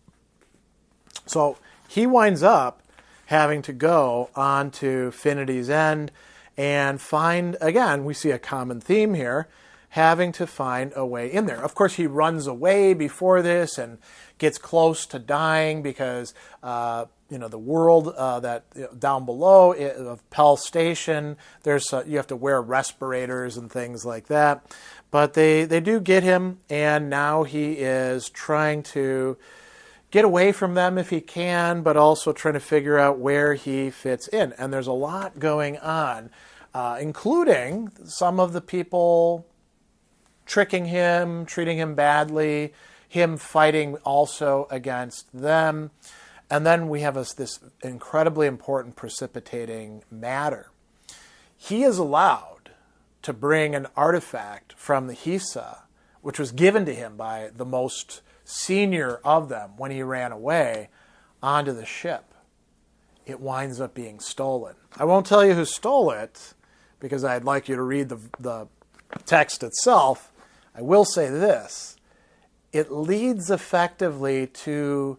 So he winds up having to go on to Finity's End and find, again, we see a common theme here, having to find a way in there. Of course, he runs away before this and gets close to dying because, the world down below of Pell Station, you have to wear respirators and things like that. But they do get him, and now he is trying to get away from them if he can, but also trying to figure out where he fits in. And there's a lot going on, including some of the people tricking him, treating him badly, him fighting also against them. And then we have this incredibly important precipitating matter. He is allowed to bring an artifact from the Hisa, which was given to him by the most senior of them when he ran away, onto the ship. It winds up being stolen. I won't tell you who stole it because I'd like you to read the text itself. I will say this. It leads effectively to,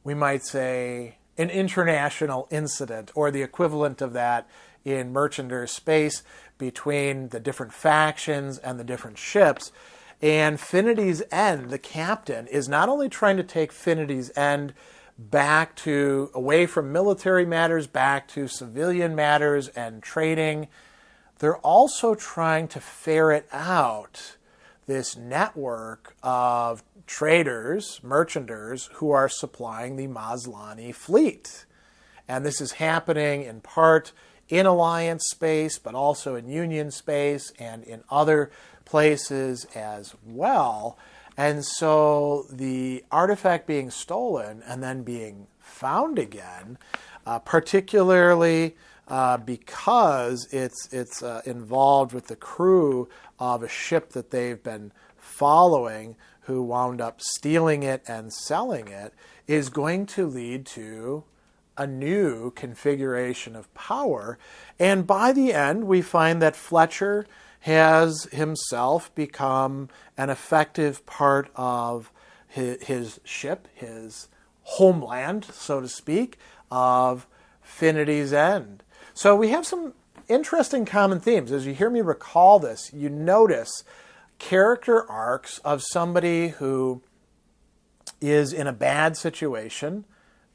we might say, an international incident, or the equivalent of that in merchandise space between the different factions and the different ships. And Finity's End, the captain, is not only trying to take Finity's End away from military matters, back to civilian matters and trading. They're also trying to ferret out this network of traders, merchanters, who are supplying the Maslany fleet. And this is happening in part in Alliance space, but also in Union space and in other places as well. And so the artifact being stolen and then being found again, particularly because it's involved with the crew of a ship that they've been following, who wound up stealing it and selling it, is going to lead to a new configuration of power. And by the end, we find that Fletcher has himself become an effective part of his ship, his homeland, so to speak, of Finity's End. So we have some interesting common themes. As you hear me recall this, you notice character arcs of somebody who is in a bad situation,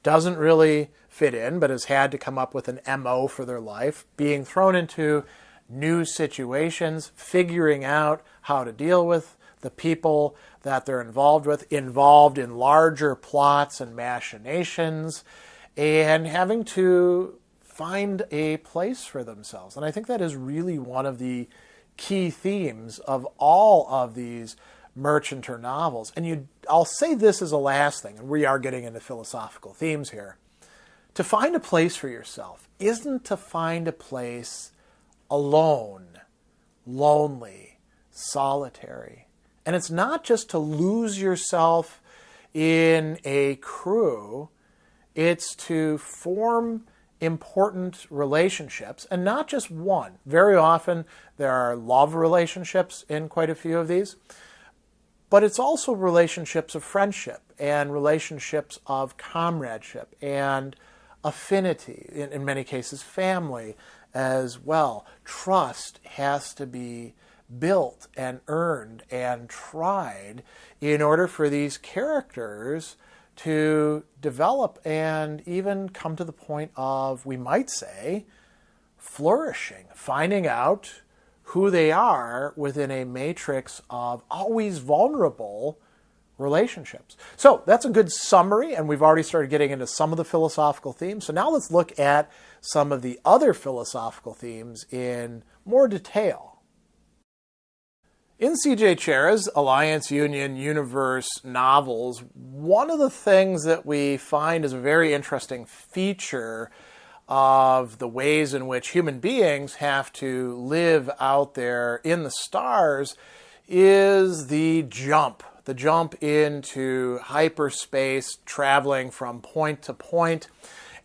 doesn't really fit in, but has had to come up with an MO for their life, being thrown into new situations, figuring out how to deal with the people that they're involved in larger plots and machinations, and having to find a place for themselves. And I think that is really one of the key themes of all of these merchanter novels. And I'll say this as a last thing, and we are getting into philosophical themes here. To find a place for yourself isn't to find a place alone, lonely, solitary. And it's not just to lose yourself in a crew, it's to form important relationships, and not just one. Very often there are love relationships in quite a few of these, but it's also relationships of friendship and relationships of comradeship and affinity, in many cases family as well. Trust has to be built and earned and tried in order for these characters to develop and even come to the point of, we might say, flourishing, finding out who they are within a matrix of always vulnerable relationships. So that's a good summary, and we've already started getting into some of the philosophical themes. So now let's look at some of the other philosophical themes in more detail. In C.J. Cherryh's Alliance, Union, Universe novels, one of the things that we find is a very interesting feature of the ways in which human beings have to live out there in the stars is the jump into hyperspace, traveling from point to point.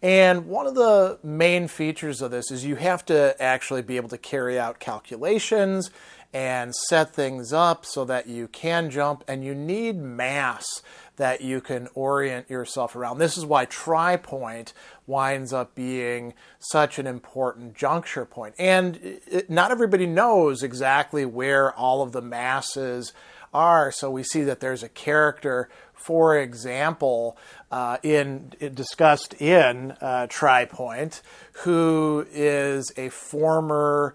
And one of the main features of this is you have to actually be able to carry out calculations and set things up so that you can jump, and you need mass that you can orient yourself around. This is why tri-point winds up being such an important juncture point. And not everybody knows exactly where all of the masses are. So we see that there's a character, for example, discussed in Tri-Point, who is a former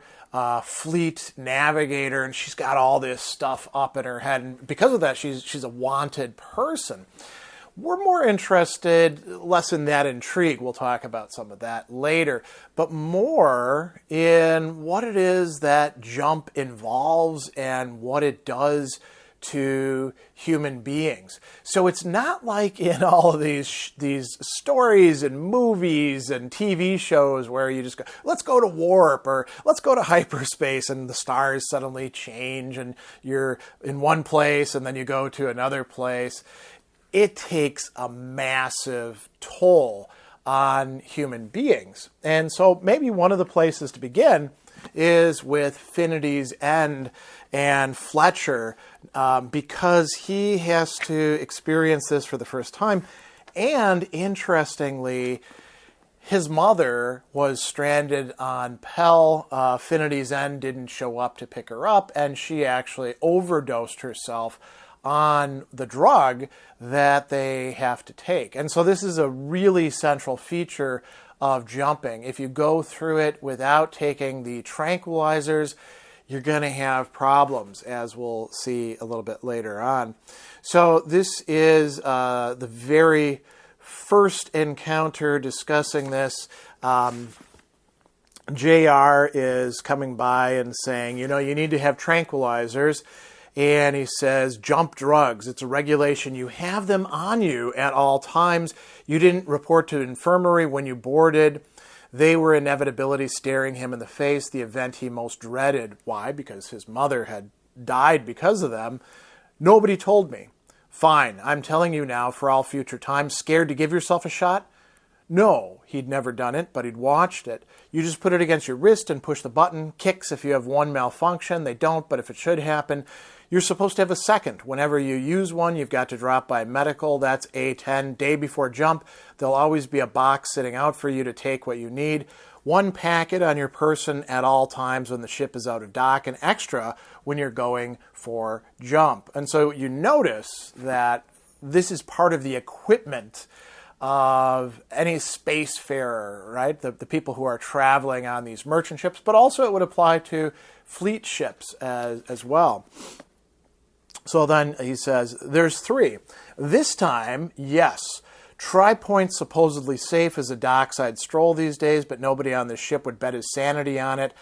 fleet navigator, and she's got all this stuff up in her head. And because of that, she's a wanted person. We're more interested, less in that intrigue, we'll talk about some of that later, but more in what it is that jump involves and what it does to human beings. So it's not like in all of these stories and movies and TV shows where you just go, let's go to warp or let's go to hyperspace, and the stars suddenly change and you're in one place and then you go to another place. It takes a massive toll on human beings. And so maybe one of the places to begin is with Finity's End and Fletcher, because he has to experience this for the first time. And interestingly, his mother was stranded on Pell. Finity's End didn't show up to pick her up, and she actually overdosed herself on the drug that they have to take. And so this is a really central feature of jumping. If you go through it without taking the tranquilizers, you're going to have problems, as we'll see a little bit later on. So this is the very first encounter discussing this. JR is coming by and saying, you need to have tranquilizers. And he says, jump drugs. It's a regulation. You have them on you at all times. You didn't report to infirmary when you boarded. They were inevitability staring him in the face, the event he most dreaded. Why? Because his mother had died because of them. Nobody told me. Fine, I'm telling you now for all future time. Scared to give yourself a shot? No, he'd never done it, but he'd watched it. You just put it against your wrist and push the button. Kicks if you have one malfunction. They don't, but if it should happen, you're supposed to have a second. Whenever you use one, you've got to drop by medical. That's A10. Day before jump, there'll always be a box sitting out for you to take what you need. One packet on your person at all times when the ship is out of dock, and extra when you're going for jump. And so you notice that this is part of the equipment of any spacefarer, right? The people who are traveling on these merchant ships, but also it would apply to fleet ships as well. So then he says, there's three. This time, yes, Tri-Point's supposedly safe as a dockside stroll these days, but nobody on this ship would bet his sanity on it.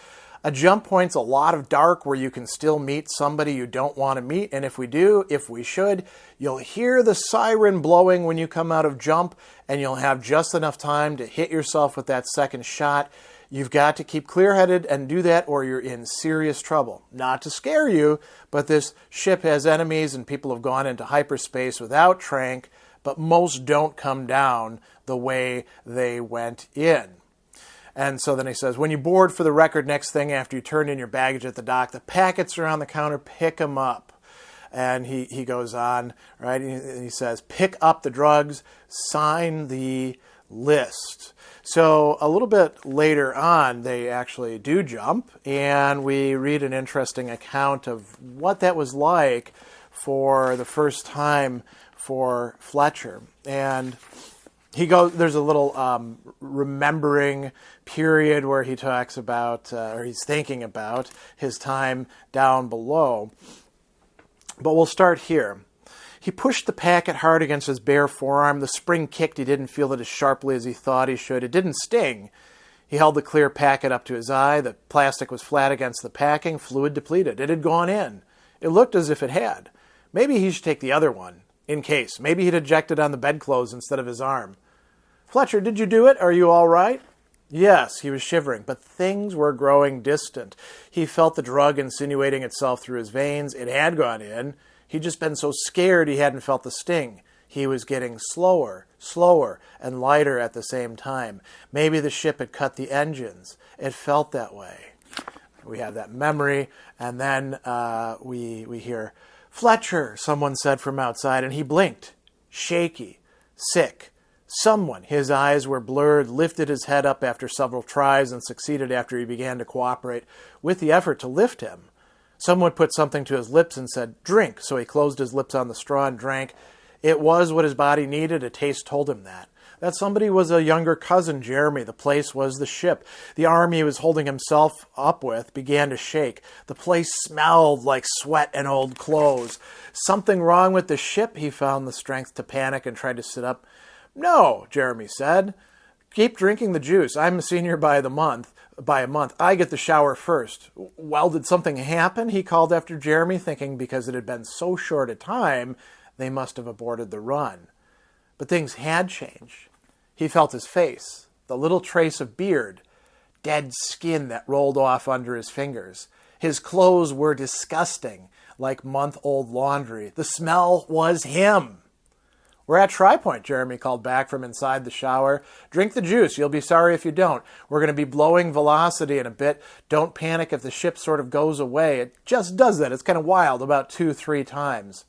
A jump point's a lot of dark where you can still meet somebody you don't want to meet, and if we should, you'll hear the siren blowing when you come out of jump, and you'll have just enough time to hit yourself with that second shot. You've got to keep clear-headed and do that or you're in serious trouble. Not to scare you, but this ship has enemies and people have gone into hyperspace without Trank, but most don't come down the way they went in. And so then he says, when you board, for the record, next thing after you turn in your baggage at the dock, the packets are on the counter, pick them up. And he goes on, right, and he says, pick up the drugs, sign the list. So a little bit later on, they actually do jump, and we read an interesting account of what that was like for the first time for Fletcher. And there's a little remembering period where he talks about, or he's thinking about his time down below. But we'll start here. He pushed the packet hard against his bare forearm. The spring kicked. He didn't feel it as sharply as he thought he should. It didn't sting. He held the clear packet up to his eye. The plastic was flat against the packing, fluid depleted. It had gone in. It looked as if it had. Maybe he should take the other one, in case. Maybe he'd ejected on the bedclothes instead of his arm. Fletcher, did you do it? Are you all right? Yes, he was shivering, but things were growing distant. He felt the drug insinuating itself through his veins. It had gone in. He'd just been so scared he hadn't felt the sting. He was getting slower, and lighter at the same time. Maybe the ship had cut the engines. It felt that way. We have that memory, and then we hear, Fletcher, someone said from outside, and he blinked, shaky, sick. Someone, his eyes were blurred, lifted his head up after several tries and succeeded after he began to cooperate with the effort to lift him. Someone put something to his lips and said, drink, so he closed his lips on the straw and drank. It was what his body needed. A taste told him that. That somebody was a younger cousin, Jeremy. The place was the ship. The arm he was holding himself up with began to shake. The place smelled like sweat and old clothes. Something wrong with the ship, he found the strength to panic and tried to sit up. No, Jeremy said. Keep drinking the juice. I'm a senior by a month. I get the shower first. Well, did something happen? He called after Jeremy, thinking because it had been so short a time, they must have aborted the run. But things had changed. He felt his face, the little trace of beard, dead skin that rolled off under his fingers. His clothes were disgusting, like month-old laundry. The smell was him. We're at Tri-Point, Jeremy called back from inside the shower. Drink the juice. You'll be sorry if you don't. We're going to be blowing velocity in a bit. Don't panic if the ship sort of goes away. It just does that. It's kind of wild, about 2-3 times.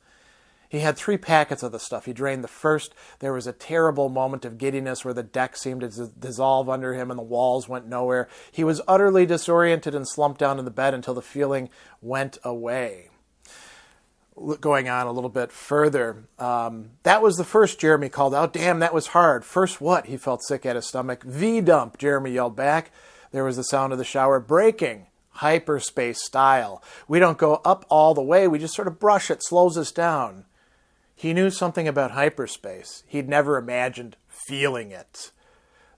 He had 3 packets of the stuff. He drained the first. There was a terrible moment of giddiness where the deck seemed to dissolve under him and the walls went nowhere. He was utterly disoriented and slumped down in the bed until the feeling went away. Going on a little bit further, that was the first, Jeremy called out. Damn, that was hard. First what? He felt sick at his stomach. V-dump, Jeremy yelled back. There was the sound of the shower breaking, hyperspace style. We don't go up all the way. We just sort of brush it, slows us down. He knew something about hyperspace. He'd never imagined feeling it.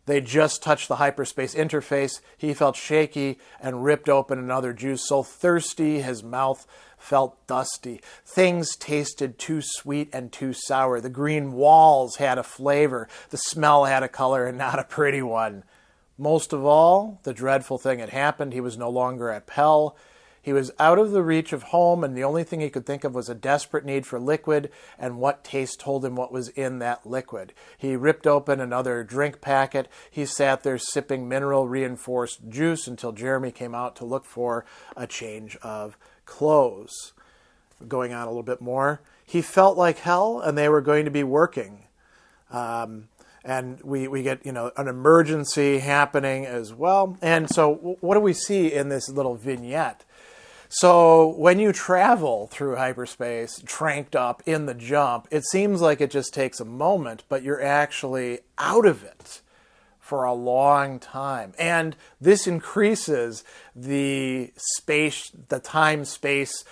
They just touched the hyperspace interface. He felt shaky and ripped open another juice, so thirsty his mouth felt dusty. Things tasted too sweet and too sour. The green walls had a flavor. The smell had a color, and not a pretty one. Most of all, the dreadful thing had happened. He was no longer at Pell. He was out of the reach of home, and the only thing he could think of was a desperate need for liquid, and what taste told him what was in that liquid. He ripped open another drink packet. He sat there sipping mineral-reinforced juice until Jeremy came out to look for a change of clothes. Going on a little bit more. He felt like hell, and they were going to be working. And we get, an emergency happening as well. And so what do we see in this little vignette? So when you travel through hyperspace, tranked up in the jump, it seems like it just takes a moment, but you're actually out of it for a long time. And this increases the time-space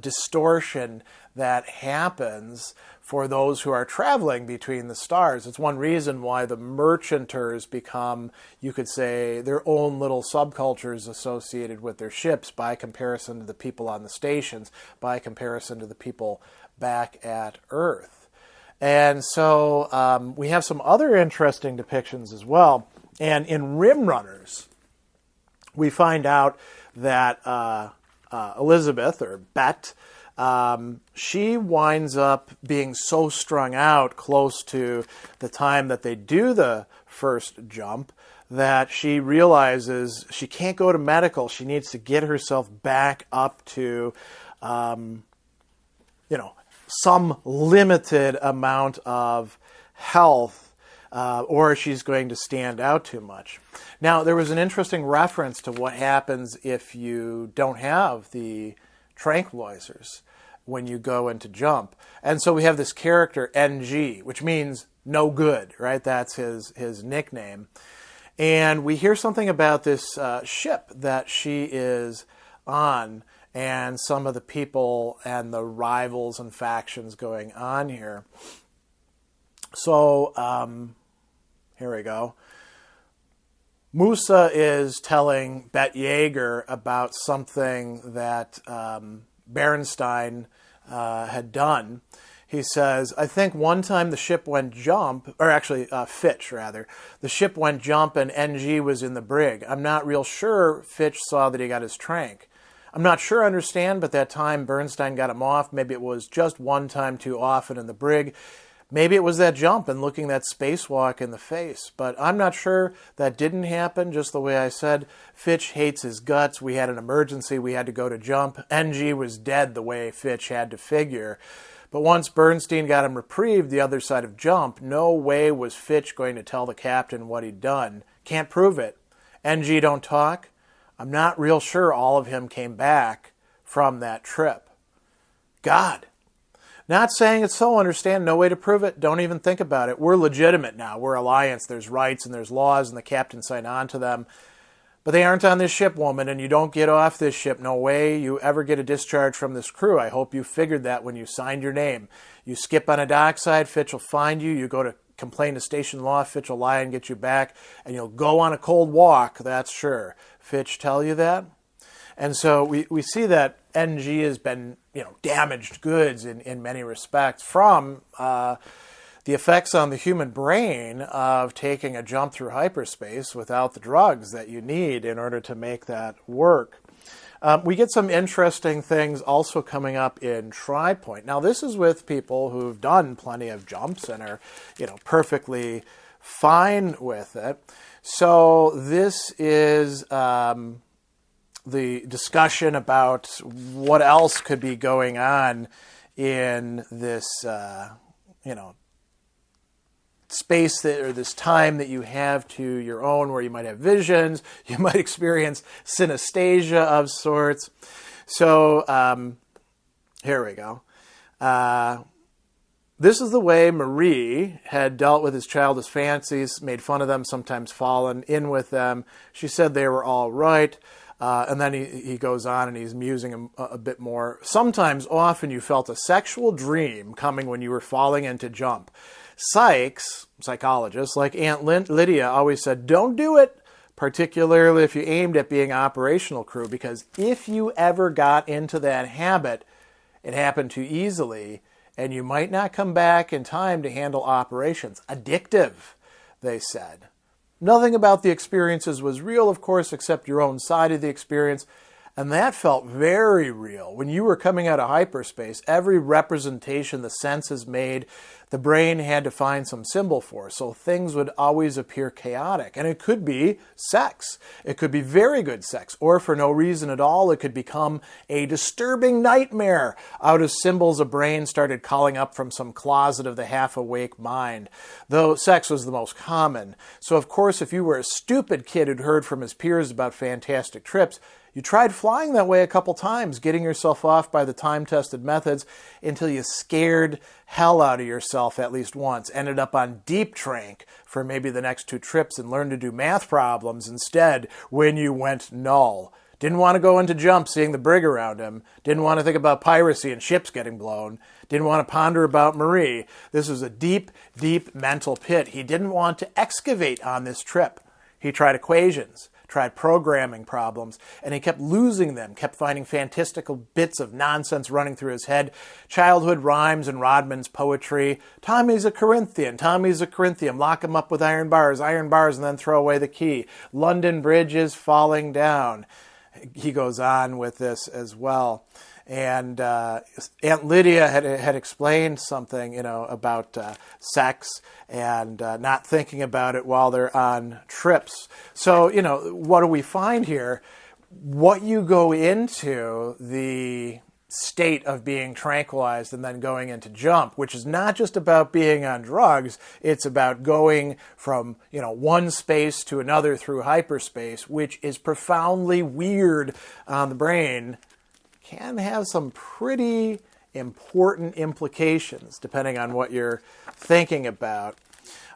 distortion that happens for those who are traveling between the stars. It's one reason why the merchanters become, you could say, their own little subcultures associated with their ships by comparison to the people on the stations, by comparison to the people back at Earth. And so we have some other interesting depictions as well. And in Rim Runners, we find out that Elizabeth, or Bet, she winds up being so strung out close to the time that they do the first jump that she realizes she can't go to medical. She needs to get herself back up to, some limited amount of health, or she's going to stand out too much. Now, there was an interesting reference to what happens if you don't have the tranquilizers when you go into jump. And so we have this character, NG, which means no good, right? That's his nickname. And we hear something about this ship that she is on and some of the people and the rivals and factions going on here. So, here we go. Musa is telling Bet Yeager about something that Berenstain had done. He says, I think one time the ship went jump, or actually Fitch, rather. The ship went jump and NG was in the brig. I'm not real sure Fitch saw that he got his trank. I'm not sure I understand, but that time Berenstain got him off. Maybe it was just one time too often in the brig. Maybe it was that jump and looking that spacewalk in the face. But I'm not sure that didn't happen, just the way I said. Fitch hates his guts. We had an emergency. We had to go to jump. NG was dead the way Fitch had to figure. But once Bernstein got him reprieved the other side of jump, no way was Fitch going to tell the captain what he'd done. Can't prove it. NG don't talk. I'm not real sure all of him came back from that trip. God. Not saying it's so, understand, no way to prove it, don't even think about it. We're legitimate now, we're Alliance, there's rights and there's laws and the captain signed on to them. But they aren't on this ship, woman, and you don't get off this ship. No way you ever get a discharge from this crew. I hope you figured that when you signed your name. You skip on a dockside, Fitch will find you. You go to complain to station law, Fitch will lie and get you back. And you'll go on a cold walk, that's sure. Fitch tell you that? And so we see that NG has been, damaged goods in many respects from the effects on the human brain of taking a jump through hyperspace without the drugs that you need in order to make that work. We get some interesting things also coming up in TriPoint. Now, this is with people who've done plenty of jumps and are, perfectly fine with it. So this is the discussion about what else could be going on in this, space or this time that you have to your own, where you might have visions, you might experience synesthesia of sorts. So here we go. This is the way Marie had dealt with his childish fancies, made fun of them, sometimes fallen in with them. She said they were all right. And then he goes on and he's musing a bit more. Sometimes, often, you felt a sexual dream coming when you were falling into jump. Psychologists like Aunt Lydia always said, don't do it, particularly if you aimed at being operational crew, because if you ever got into that habit, it happened too easily, and you might not come back in time to handle operations. Addictive, they said. Nothing about the experiences was real, of course, except your own side of the experience. And that felt very real. When you were coming out of hyperspace, every representation the senses made, the brain had to find some symbol for. So things would always appear chaotic. And it could be sex. It could be very good sex. Or for no reason at all, it could become a disturbing nightmare out of symbols a brain started calling up from some closet of the half-awake mind. Though sex was the most common. So of course, if you were a stupid kid who'd heard from his peers about fantastic trips, you tried flying that way a couple times, getting yourself off by the time-tested methods until you scared hell out of yourself at least once, ended up on deep trank for maybe the next 2 trips and learned to do math problems instead when you went null. Didn't want to go into jump seeing the brig around him. Didn't want to think about piracy and ships getting blown. Didn't want to ponder about Marie. This was a deep, deep mental pit he didn't want to excavate on this trip. He tried equations. tried programming problems, and he kept losing them, kept finding fantastical bits of nonsense running through his head. Childhood rhymes and Rodman's poetry. Tommy's a Corinthian, Tommy's a Corinthian. Lock him up with iron bars, and then throw away the key. London Bridge is falling down. He goes on with this as well. And Aunt Lydia had explained something, about sex and not thinking about it while they're on trips. So, what do we find here? What you go into the state of being tranquilized and then going into jump, which is not just about being on drugs, it's about going from, one space to another through hyperspace, which is profoundly weird on the brain, can have some pretty important implications depending on what you're thinking about.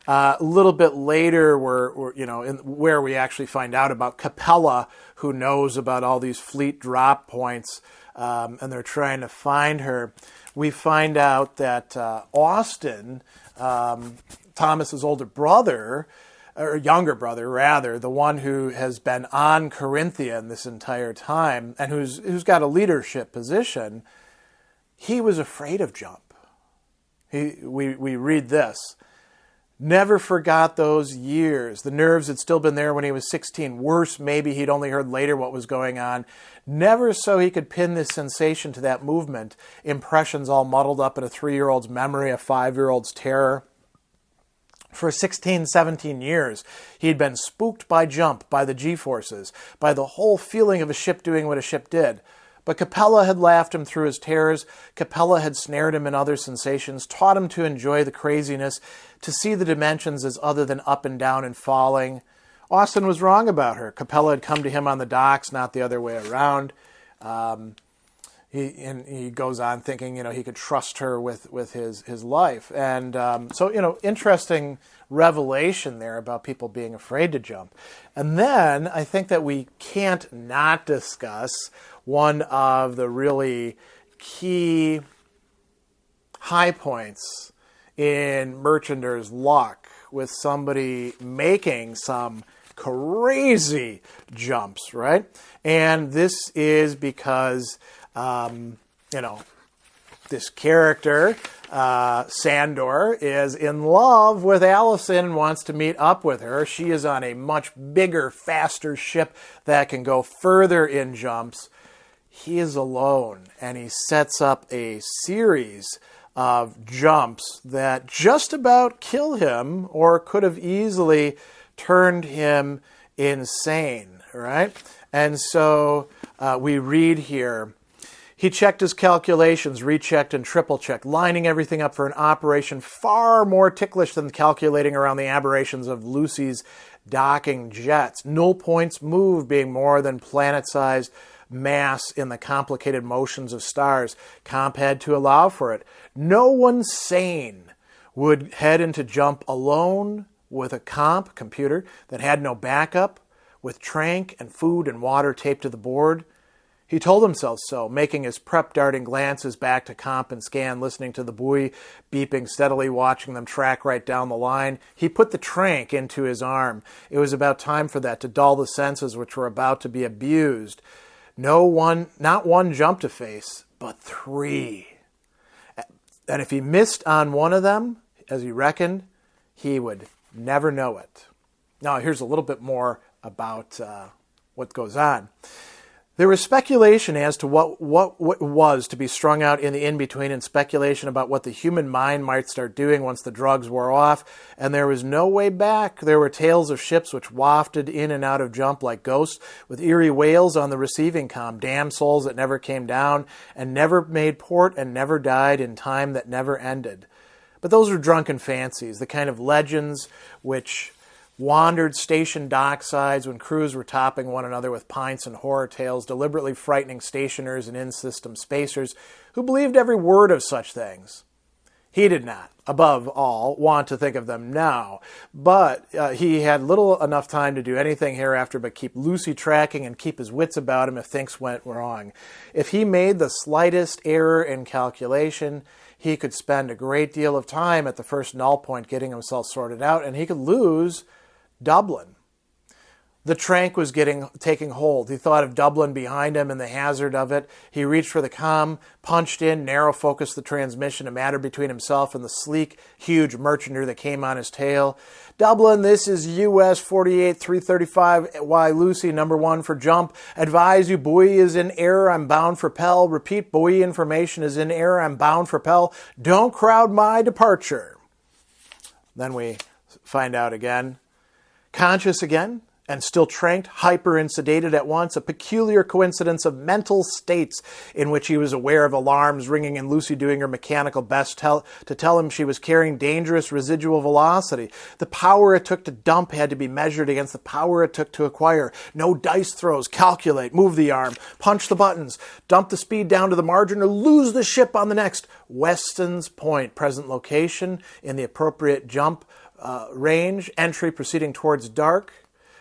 A little bit later, where we actually find out about Capella, who knows about all these fleet drop points, and they're trying to find her. We find out that Austin, Thomas's older brother, or younger brother rather, the one who has been on Corinthian this entire time and who's got a leadership position, he was afraid of jump. We read this. Never forgot those years. The nerves had still been there when he was 16. Worse, maybe he'd only heard later what was going on. Never so he could pin this sensation to that movement. Impressions all muddled up in a 3-year-old's memory, a 5-year-old's terror. For 16, 17 years, he'd been spooked by jump, by the G-forces, by the whole feeling of a ship doing what a ship did. But Capella had laughed him through his terrors. Capella had snared him in other sensations, taught him to enjoy the craziness, to see the dimensions as other than up and down and falling. Austin was wrong about her. Capella had come to him on the docks, not the other way around. He goes on thinking, he could trust her with his life. And so, interesting revelation there about people being afraid to jump. And then I think that we can't not discuss one of the really key high points in Merchander's luck with somebody making some crazy jumps, right? And this is because this character, Sandor, is in love with Allison and wants to meet up with her. She is on a much bigger, faster ship that can go further in jumps. He is alone, and he sets up a series of jumps that just about kill him or could have easily turned him insane, right? And so we read here, he checked his calculations, rechecked and triple-checked, lining everything up for an operation far more ticklish than calculating around the aberrations of Lucy's docking jets. Null points move being more than planet-sized mass in the complicated motions of stars. Comp had to allow for it. No one sane would head into jump alone with a computer that had no backup, with trank and food and water taped to the board. He told himself so, making his prep darting glances back to comp and scan, listening to the buoy beeping steadily, watching them track right down the line. He put the trank into his arm. It was about time for that, to dull the senses which were about to be abused. Not one jump to face, but 3. And if he missed on one of them, as he reckoned, he would never know it. Now, here's a little bit more about what goes on. There was speculation as to what was to be strung out in the in-between, and speculation about what the human mind might start doing once the drugs wore off, and there was no way back. There were tales of ships which wafted in and out of jump like ghosts, with eerie wails on the receiving comm, damned souls that never came down, and never made port, and never died in time that never ended. But those were drunken fancies, the kind of legends which wandered station docksides when crews were topping one another with pints and horror tales, deliberately frightening stationers and in-system spacers who believed every word of such things. He did not, above all, want to think of them now, but he had little enough time to do anything hereafter but keep Lucy tracking and keep his wits about him if things went wrong. If he made the slightest error in calculation, he could spend a great deal of time at the first null point getting himself sorted out, and he could lose Dublin. The trank was taking hold. He thought of Dublin behind him and the hazard of it. He reached for the comm, punched in, narrow-focused the transmission, a matter between himself and the sleek, huge merchantman that came on his tail. Dublin, this is US 48 335 Y Lucy, number 1 for jump. Advise you, buoy is in error, I'm bound for Pell. Repeat, buoy information is in error, I'm bound for Pell. Don't crowd my departure. Then we find out again. Conscious again, and still tranked, hyper and sedated at once, a peculiar coincidence of mental states in which he was aware of alarms ringing and Lucy doing her mechanical best to tell him she was carrying dangerous residual velocity. The power it took to dump had to be measured against the power it took to acquire. No dice throws, calculate, move the arm, punch the buttons, dump the speed down to the margin, or lose the ship on the next Weston's Point, present location in the appropriate jump range, entry proceeding towards dark.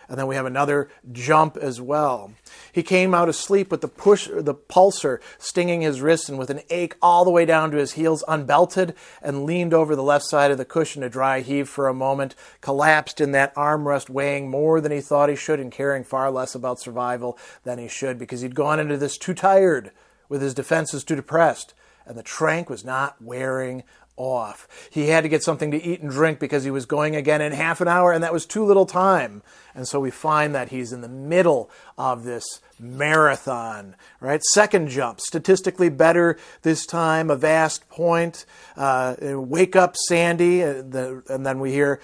And then we have another jump as well. He came out asleep with the pulsar stinging his wrist and with an ache all the way down to his heels, unbelted, and leaned over the left side of the cushion to dry heave for a moment, collapsed in that armrest, weighing more than he thought he should and caring far less about survival than he should, because he'd gone into this too tired, with his defenses too depressed, and the trank was not wearing off. He had to get something to eat and drink because he was going again in half an hour, and that was too little time. And so we find that he's in the middle of this marathon, right? Second jump, statistically better this time, a vast point. Wake up, Sandy. And then we hear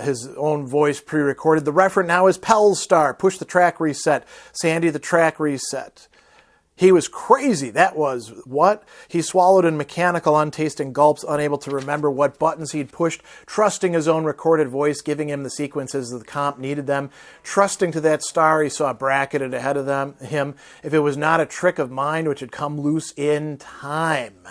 his own voice pre-recorded. The referent now is Pell's star. Push the track reset. Sandy, the track reset. He was crazy. That was what? He swallowed in mechanical, untasting gulps, unable to remember what buttons he'd pushed, trusting his own recorded voice, giving him the sequences the comp needed them, trusting to that star he saw bracketed ahead of him, if it was not a trick of mind which had come loose in time,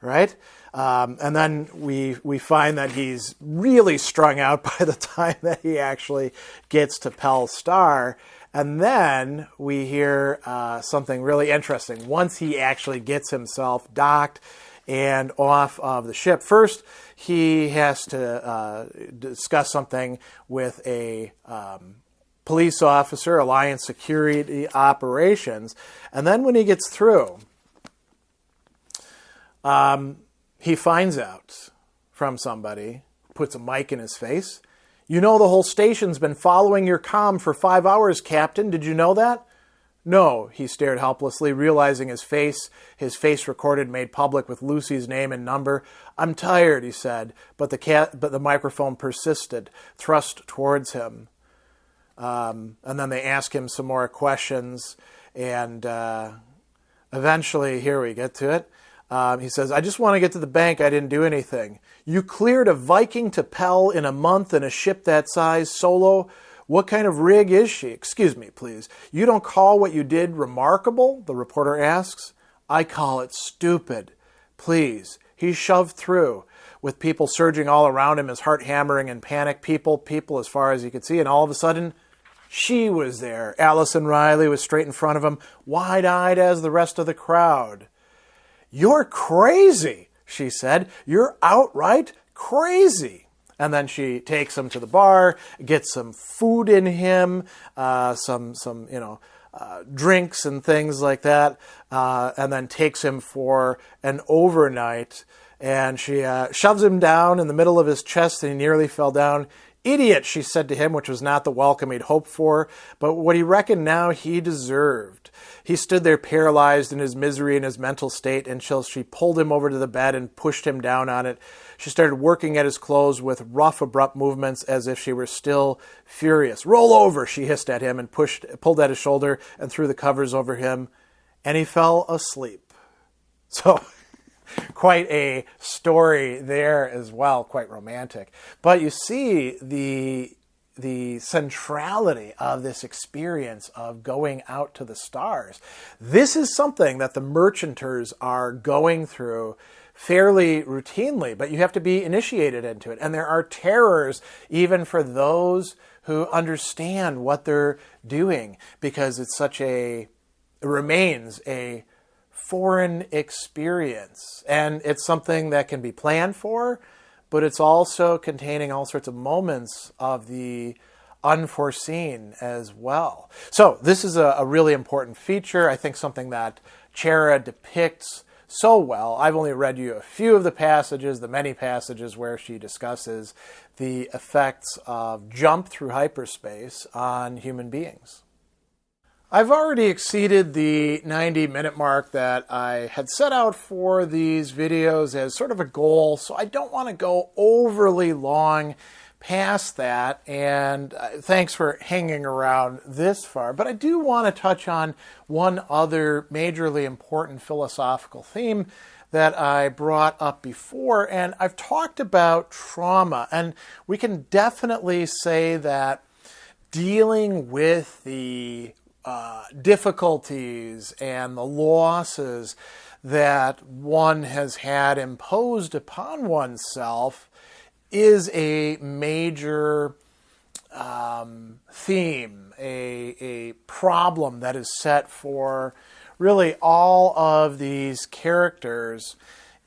right? And then we find that he's really strung out by the time that he actually gets to Pell's star. And then we hear something really interesting. Once he actually gets himself docked and off of the ship, first he has to discuss something with a police officer, Alliance Security Operations. And then when he gets through, he finds out from somebody, puts a mic in his face. You know the whole station's been following your comm for 5 hours, Captain. Did you know that? No, he stared helplessly, realizing his face recorded made public with Lucy's name and number. I'm tired, he said, but the microphone persisted, thrust towards him. And then they ask him some more questions, and eventually, here we get to it. He says, I just want to get to the bank. I didn't do anything. You cleared a Viking to Pell in a month in a ship that size, solo? What kind of rig is she? Excuse me, please. You don't call what you did remarkable? The reporter asks. I call it stupid. Please. He shoved through, with people surging all around him, his heart hammering in panic. People as far as he could see. And all of a sudden, she was there. Allison Riley was straight in front of him, wide-eyed as the rest of the crowd. You're crazy, she said. You're outright crazy. And then she takes him to the bar, gets some food in him, some drinks and things like that, and then takes him for an overnight. And she shoves him down in the middle of his chest, and he nearly fell down. Idiot, she said to him, which was not the welcome he'd hoped for, but what he reckoned now he deserved. He stood there paralyzed in his misery and his mental state until she pulled him over to the bed and pushed him down on it. She started working at his clothes with rough, abrupt movements as if she were still furious. Roll over, she hissed at him and pulled at his shoulder and threw the covers over him, and he fell asleep. So quite a story there as well, quite romantic. But you see the centrality of this experience of going out to the stars. This is something that the merchanters are going through fairly routinely, but you have to be initiated into it. And there are terrors even for those who understand what they're doing, because it remains a foreign experience. And it's something that can be planned for, but it's also containing all sorts of moments of the unforeseen as well. So this is a really important feature. I think something that Cherryh depicts so well. I've only read you a few of the passages, the many passages where she discusses the effects of jump through hyperspace on human beings. I've already exceeded the 90-minute mark that I had set out for these videos as sort of a goal, so I don't want to go overly long past that, and thanks for hanging around this far. But I do want to touch on one other majorly important philosophical theme that I brought up before, and I've talked about trauma, and we can definitely say that dealing with the difficulties and the losses that one has had imposed upon oneself is a major theme, a problem that is set for really all of these characters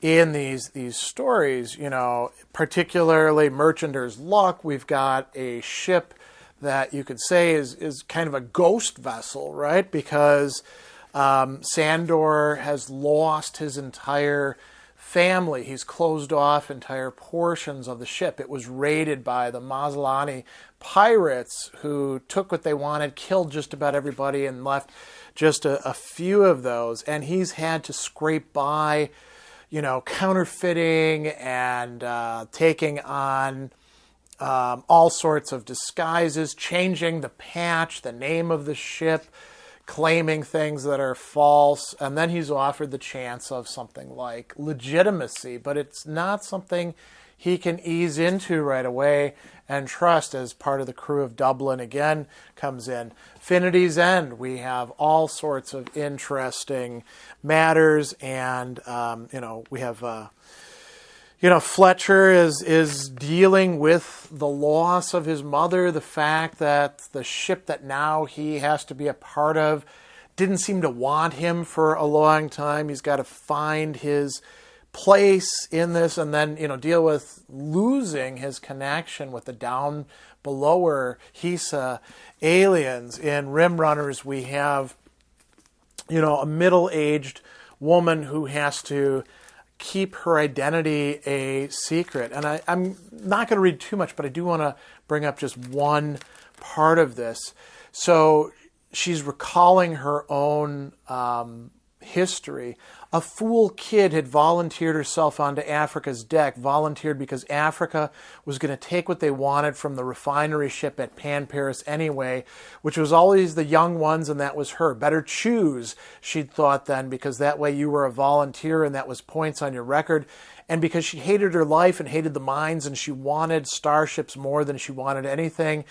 in these stories. You know, particularly Merchander's Luck, we've got a ship that you could say is kind of a ghost vessel, right? Because Sandor has lost his entire family. He's closed off entire portions of the ship. It was raided by the Zelazny pirates, who took what they wanted, killed just about everybody, and left just a few of those. And he's had to scrape by, you know, counterfeiting and taking on all sorts of disguises, changing the patch, the name of the ship, claiming things that are false, and then he's offered the chance of something like legitimacy, but it's not something he can ease into right away and trust. As part of the crew of Dublin again comes in. Finity's End, we have all sorts of interesting matters, and we have Fletcher is dealing with the loss of his mother, the fact that the ship that now he has to be a part of didn't seem to want him for a long time. He's got to find his place in this, and then, deal with losing his connection with the down belower Hisa aliens. In Rimrunners, we have, a middle-aged woman who has to keep her identity a secret. And I'm not going to read too much, but I do want to bring up just one part of this. So she's recalling her own history. A fool kid had volunteered herself onto Africa's deck, volunteered because Africa was going to take what they wanted from the refinery ship at Pan Paris anyway, which was always the young ones, and that was her. Better choose, she'd thought then, because that way you were a volunteer and that was points on your record. And because she hated her life and hated the mines, and she wanted starships more than she wanted anything.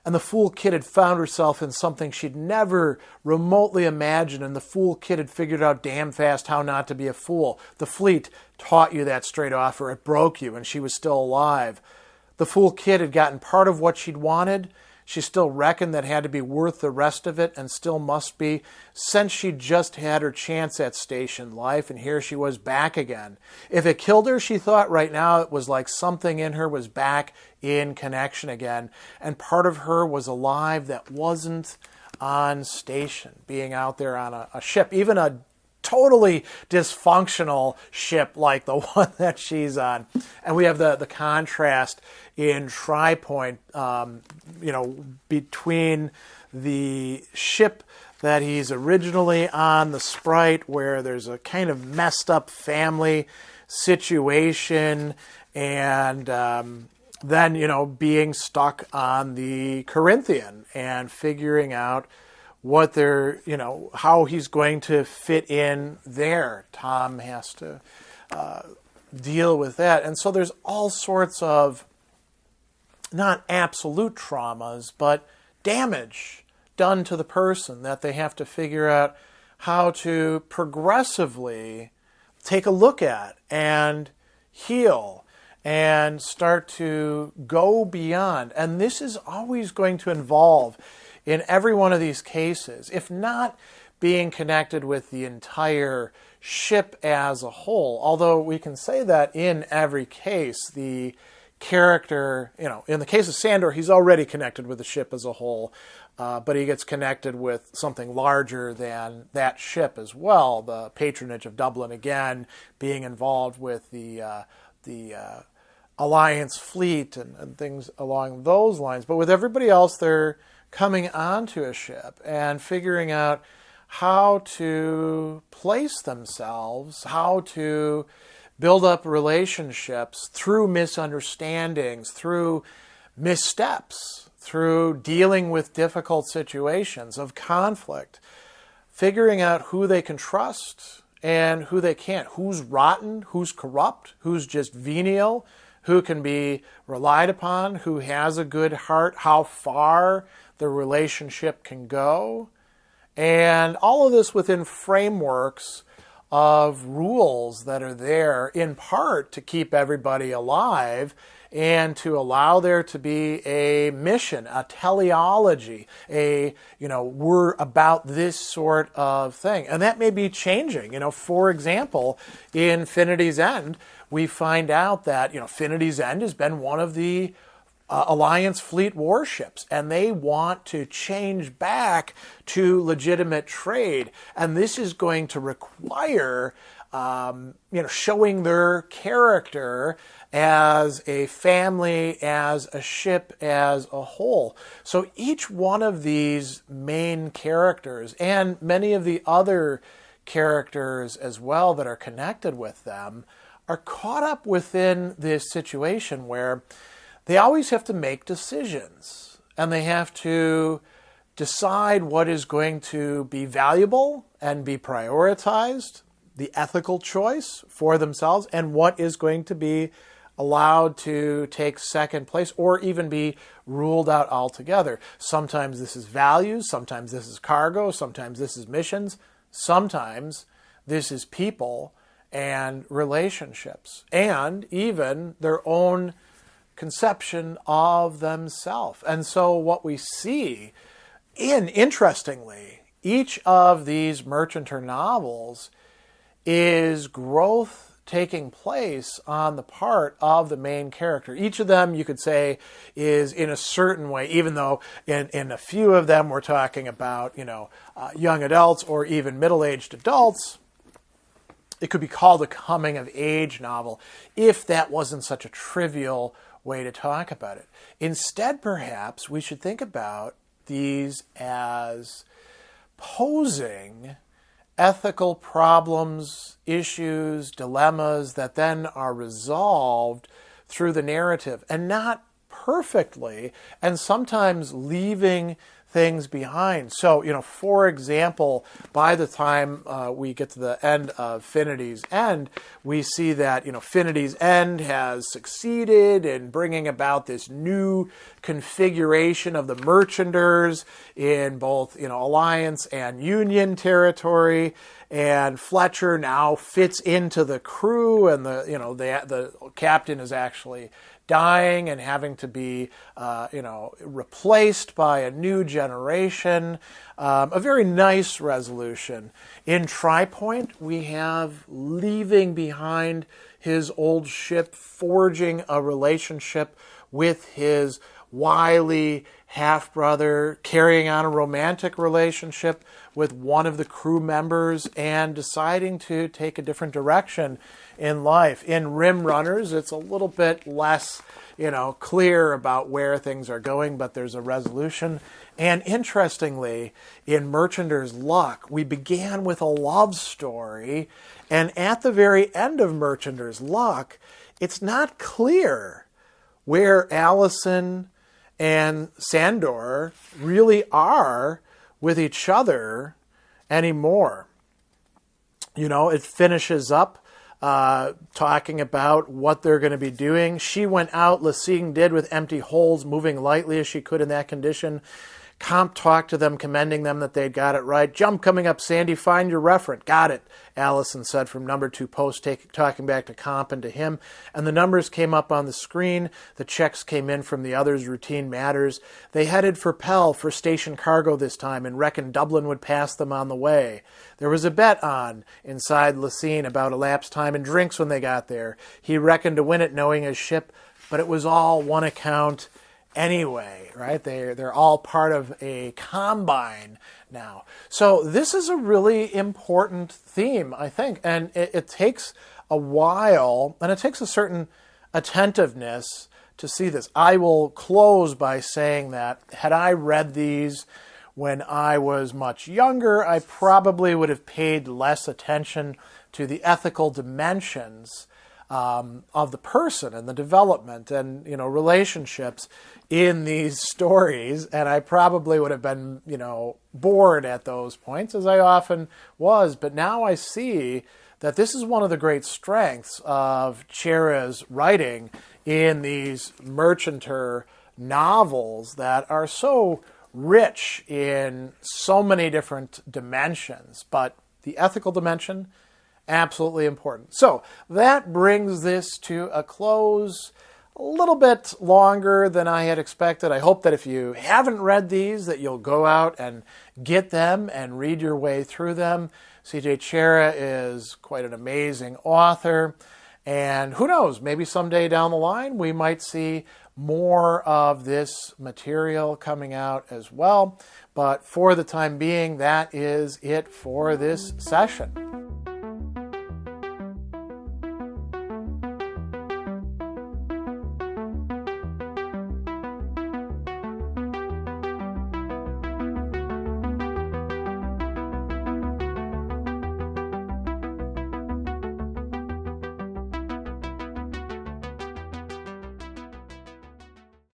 And the fool kid had found herself in something she'd never remotely imagined, and the fool kid had figured out damn fast how not to be a fool. The fleet taught you that straight off, or it broke you, and she was still alive. The fool kid had gotten part of what she'd wanted. She still reckoned that had to be worth the rest of it, and still must be, since she'd just had her chance at station life, and here she was back again. If it killed her, she thought right now, it was like something in her was back in connection again, and part of her was alive that wasn't on station, being out there on a ship, even a totally dysfunctional ship like the one that she's on. And we have the contrast in Tri-Point, between the ship that he's originally on, the Sprite, where there's a kind of messed up family situation, and then, being stuck on the Corinthian and figuring out what they're, how he's going to fit in there. Tom has to deal with that. And so there's all sorts of, not absolute traumas, but damage done to the person that they have to figure out how to progressively take a look at and heal and start to go beyond. And this is always going to involve, in every one of these cases, if not being connected with the entire ship as a whole, although we can say that in every case, the character, in the case of Sandor, he's already connected with the ship as a whole, but he gets connected with something larger than that ship as well. The patronage of Dublin, again, being involved with the Alliance fleet and things along those lines. But with everybody else, they're coming onto a ship and figuring out how to place themselves, how to build up relationships through misunderstandings, through missteps, through dealing with difficult situations of conflict, figuring out who they can trust and who they can't, who's rotten, who's corrupt, who's just venial, who can be relied upon, who has a good heart, how far the relationship can go. And all of this within frameworks of rules that are there in part to keep everybody alive and to allow there to be a mission, a teleology, we're about this sort of thing. And that may be changing. For example, in Infinity's End, we find out that, Infinity's End has been one of the Alliance fleet warships, and they want to change back to legitimate trade. And this is going to require, showing their character as a family, as a ship, as a whole. So each one of these main characters, and many of the other characters as well that are connected with them, are caught up within this situation where they always have to make decisions, and they have to decide what is going to be valuable and be prioritized, the ethical choice for themselves, and what is going to be allowed to take second place or even be ruled out altogether. Sometimes this is values, sometimes this is cargo, sometimes this is missions, sometimes this is people and relationships, and even their own conception of themselves. And so what we see interestingly, each of these Merchantr novels is growth taking place on the part of the main character. Each of them, you could say, is in a certain way, even though in a few of them we're talking about, young adults or even middle-aged adults. It could be called a coming-of-age novel if that wasn't such a trivial way to talk about it. Instead, perhaps, we should think about these as posing ethical problems, issues, dilemmas that then are resolved through the narrative, and not perfectly, and sometimes leaving things behind. So, for example, by the time we get to the end of Infinity's End, we see that, Infinity's End has succeeded in bringing about this new configuration of the Merchanters in both, Alliance and Union territory. And Fletcher now fits into the crew, and the captain is actually dying and having to be, replaced by a new generation. A very nice resolution. In Tripoint, we have leaving behind his old ship, forging a relationship with his wily half-brother, carrying on a romantic relationship with one of the crew members, and deciding to take a different direction in life. In Rim Runners, it's a little bit less, clear about where things are going, but there's a resolution. And interestingly, in Merchanter's Luck, we began with a love story, and at the very end of Merchanter's Luck, it's not clear where Allison and Sandor really are with each other anymore. It finishes up talking about what they're going to be doing. She went out, Lessing did, with empty holes, moving lightly as she could in that condition. Comp talked to them, commending them that they'd got it right. Jump coming up, Sandy, find your referent. Got it, Allison said from number 2 post, talking back to Comp and to him. And the numbers came up on the screen. The checks came in from the others' routine matters. They headed for Pell for station cargo this time and reckoned Dublin would pass them on the way. There was a bet on inside Lessing about elapsed time and drinks when they got there. He reckoned to win it, knowing his ship but it was all one account anyway, right? They're all part of a combine now. So this is a really important theme, I think, and it takes a while, and it takes a certain attentiveness to see this. I will close by saying that had I read these when I was much younger, I probably would have paid less attention to the ethical dimensions of the person and the development and, relationships in these stories. And I probably would have been, bored at those points, as I often was. But now I see that this is one of the great strengths of Cherryh's writing in these merchanter novels that are so rich in so many different dimensions, but the ethical dimension, absolutely important. So that brings this to a close, a little bit longer than I had expected. I hope that if you haven't read these, that you'll go out and get them and read your way through them. C.J. Cherryh is quite an amazing author, and who knows, maybe someday down the line we might see more of this material coming out as well. But for the time being, that is it for this session.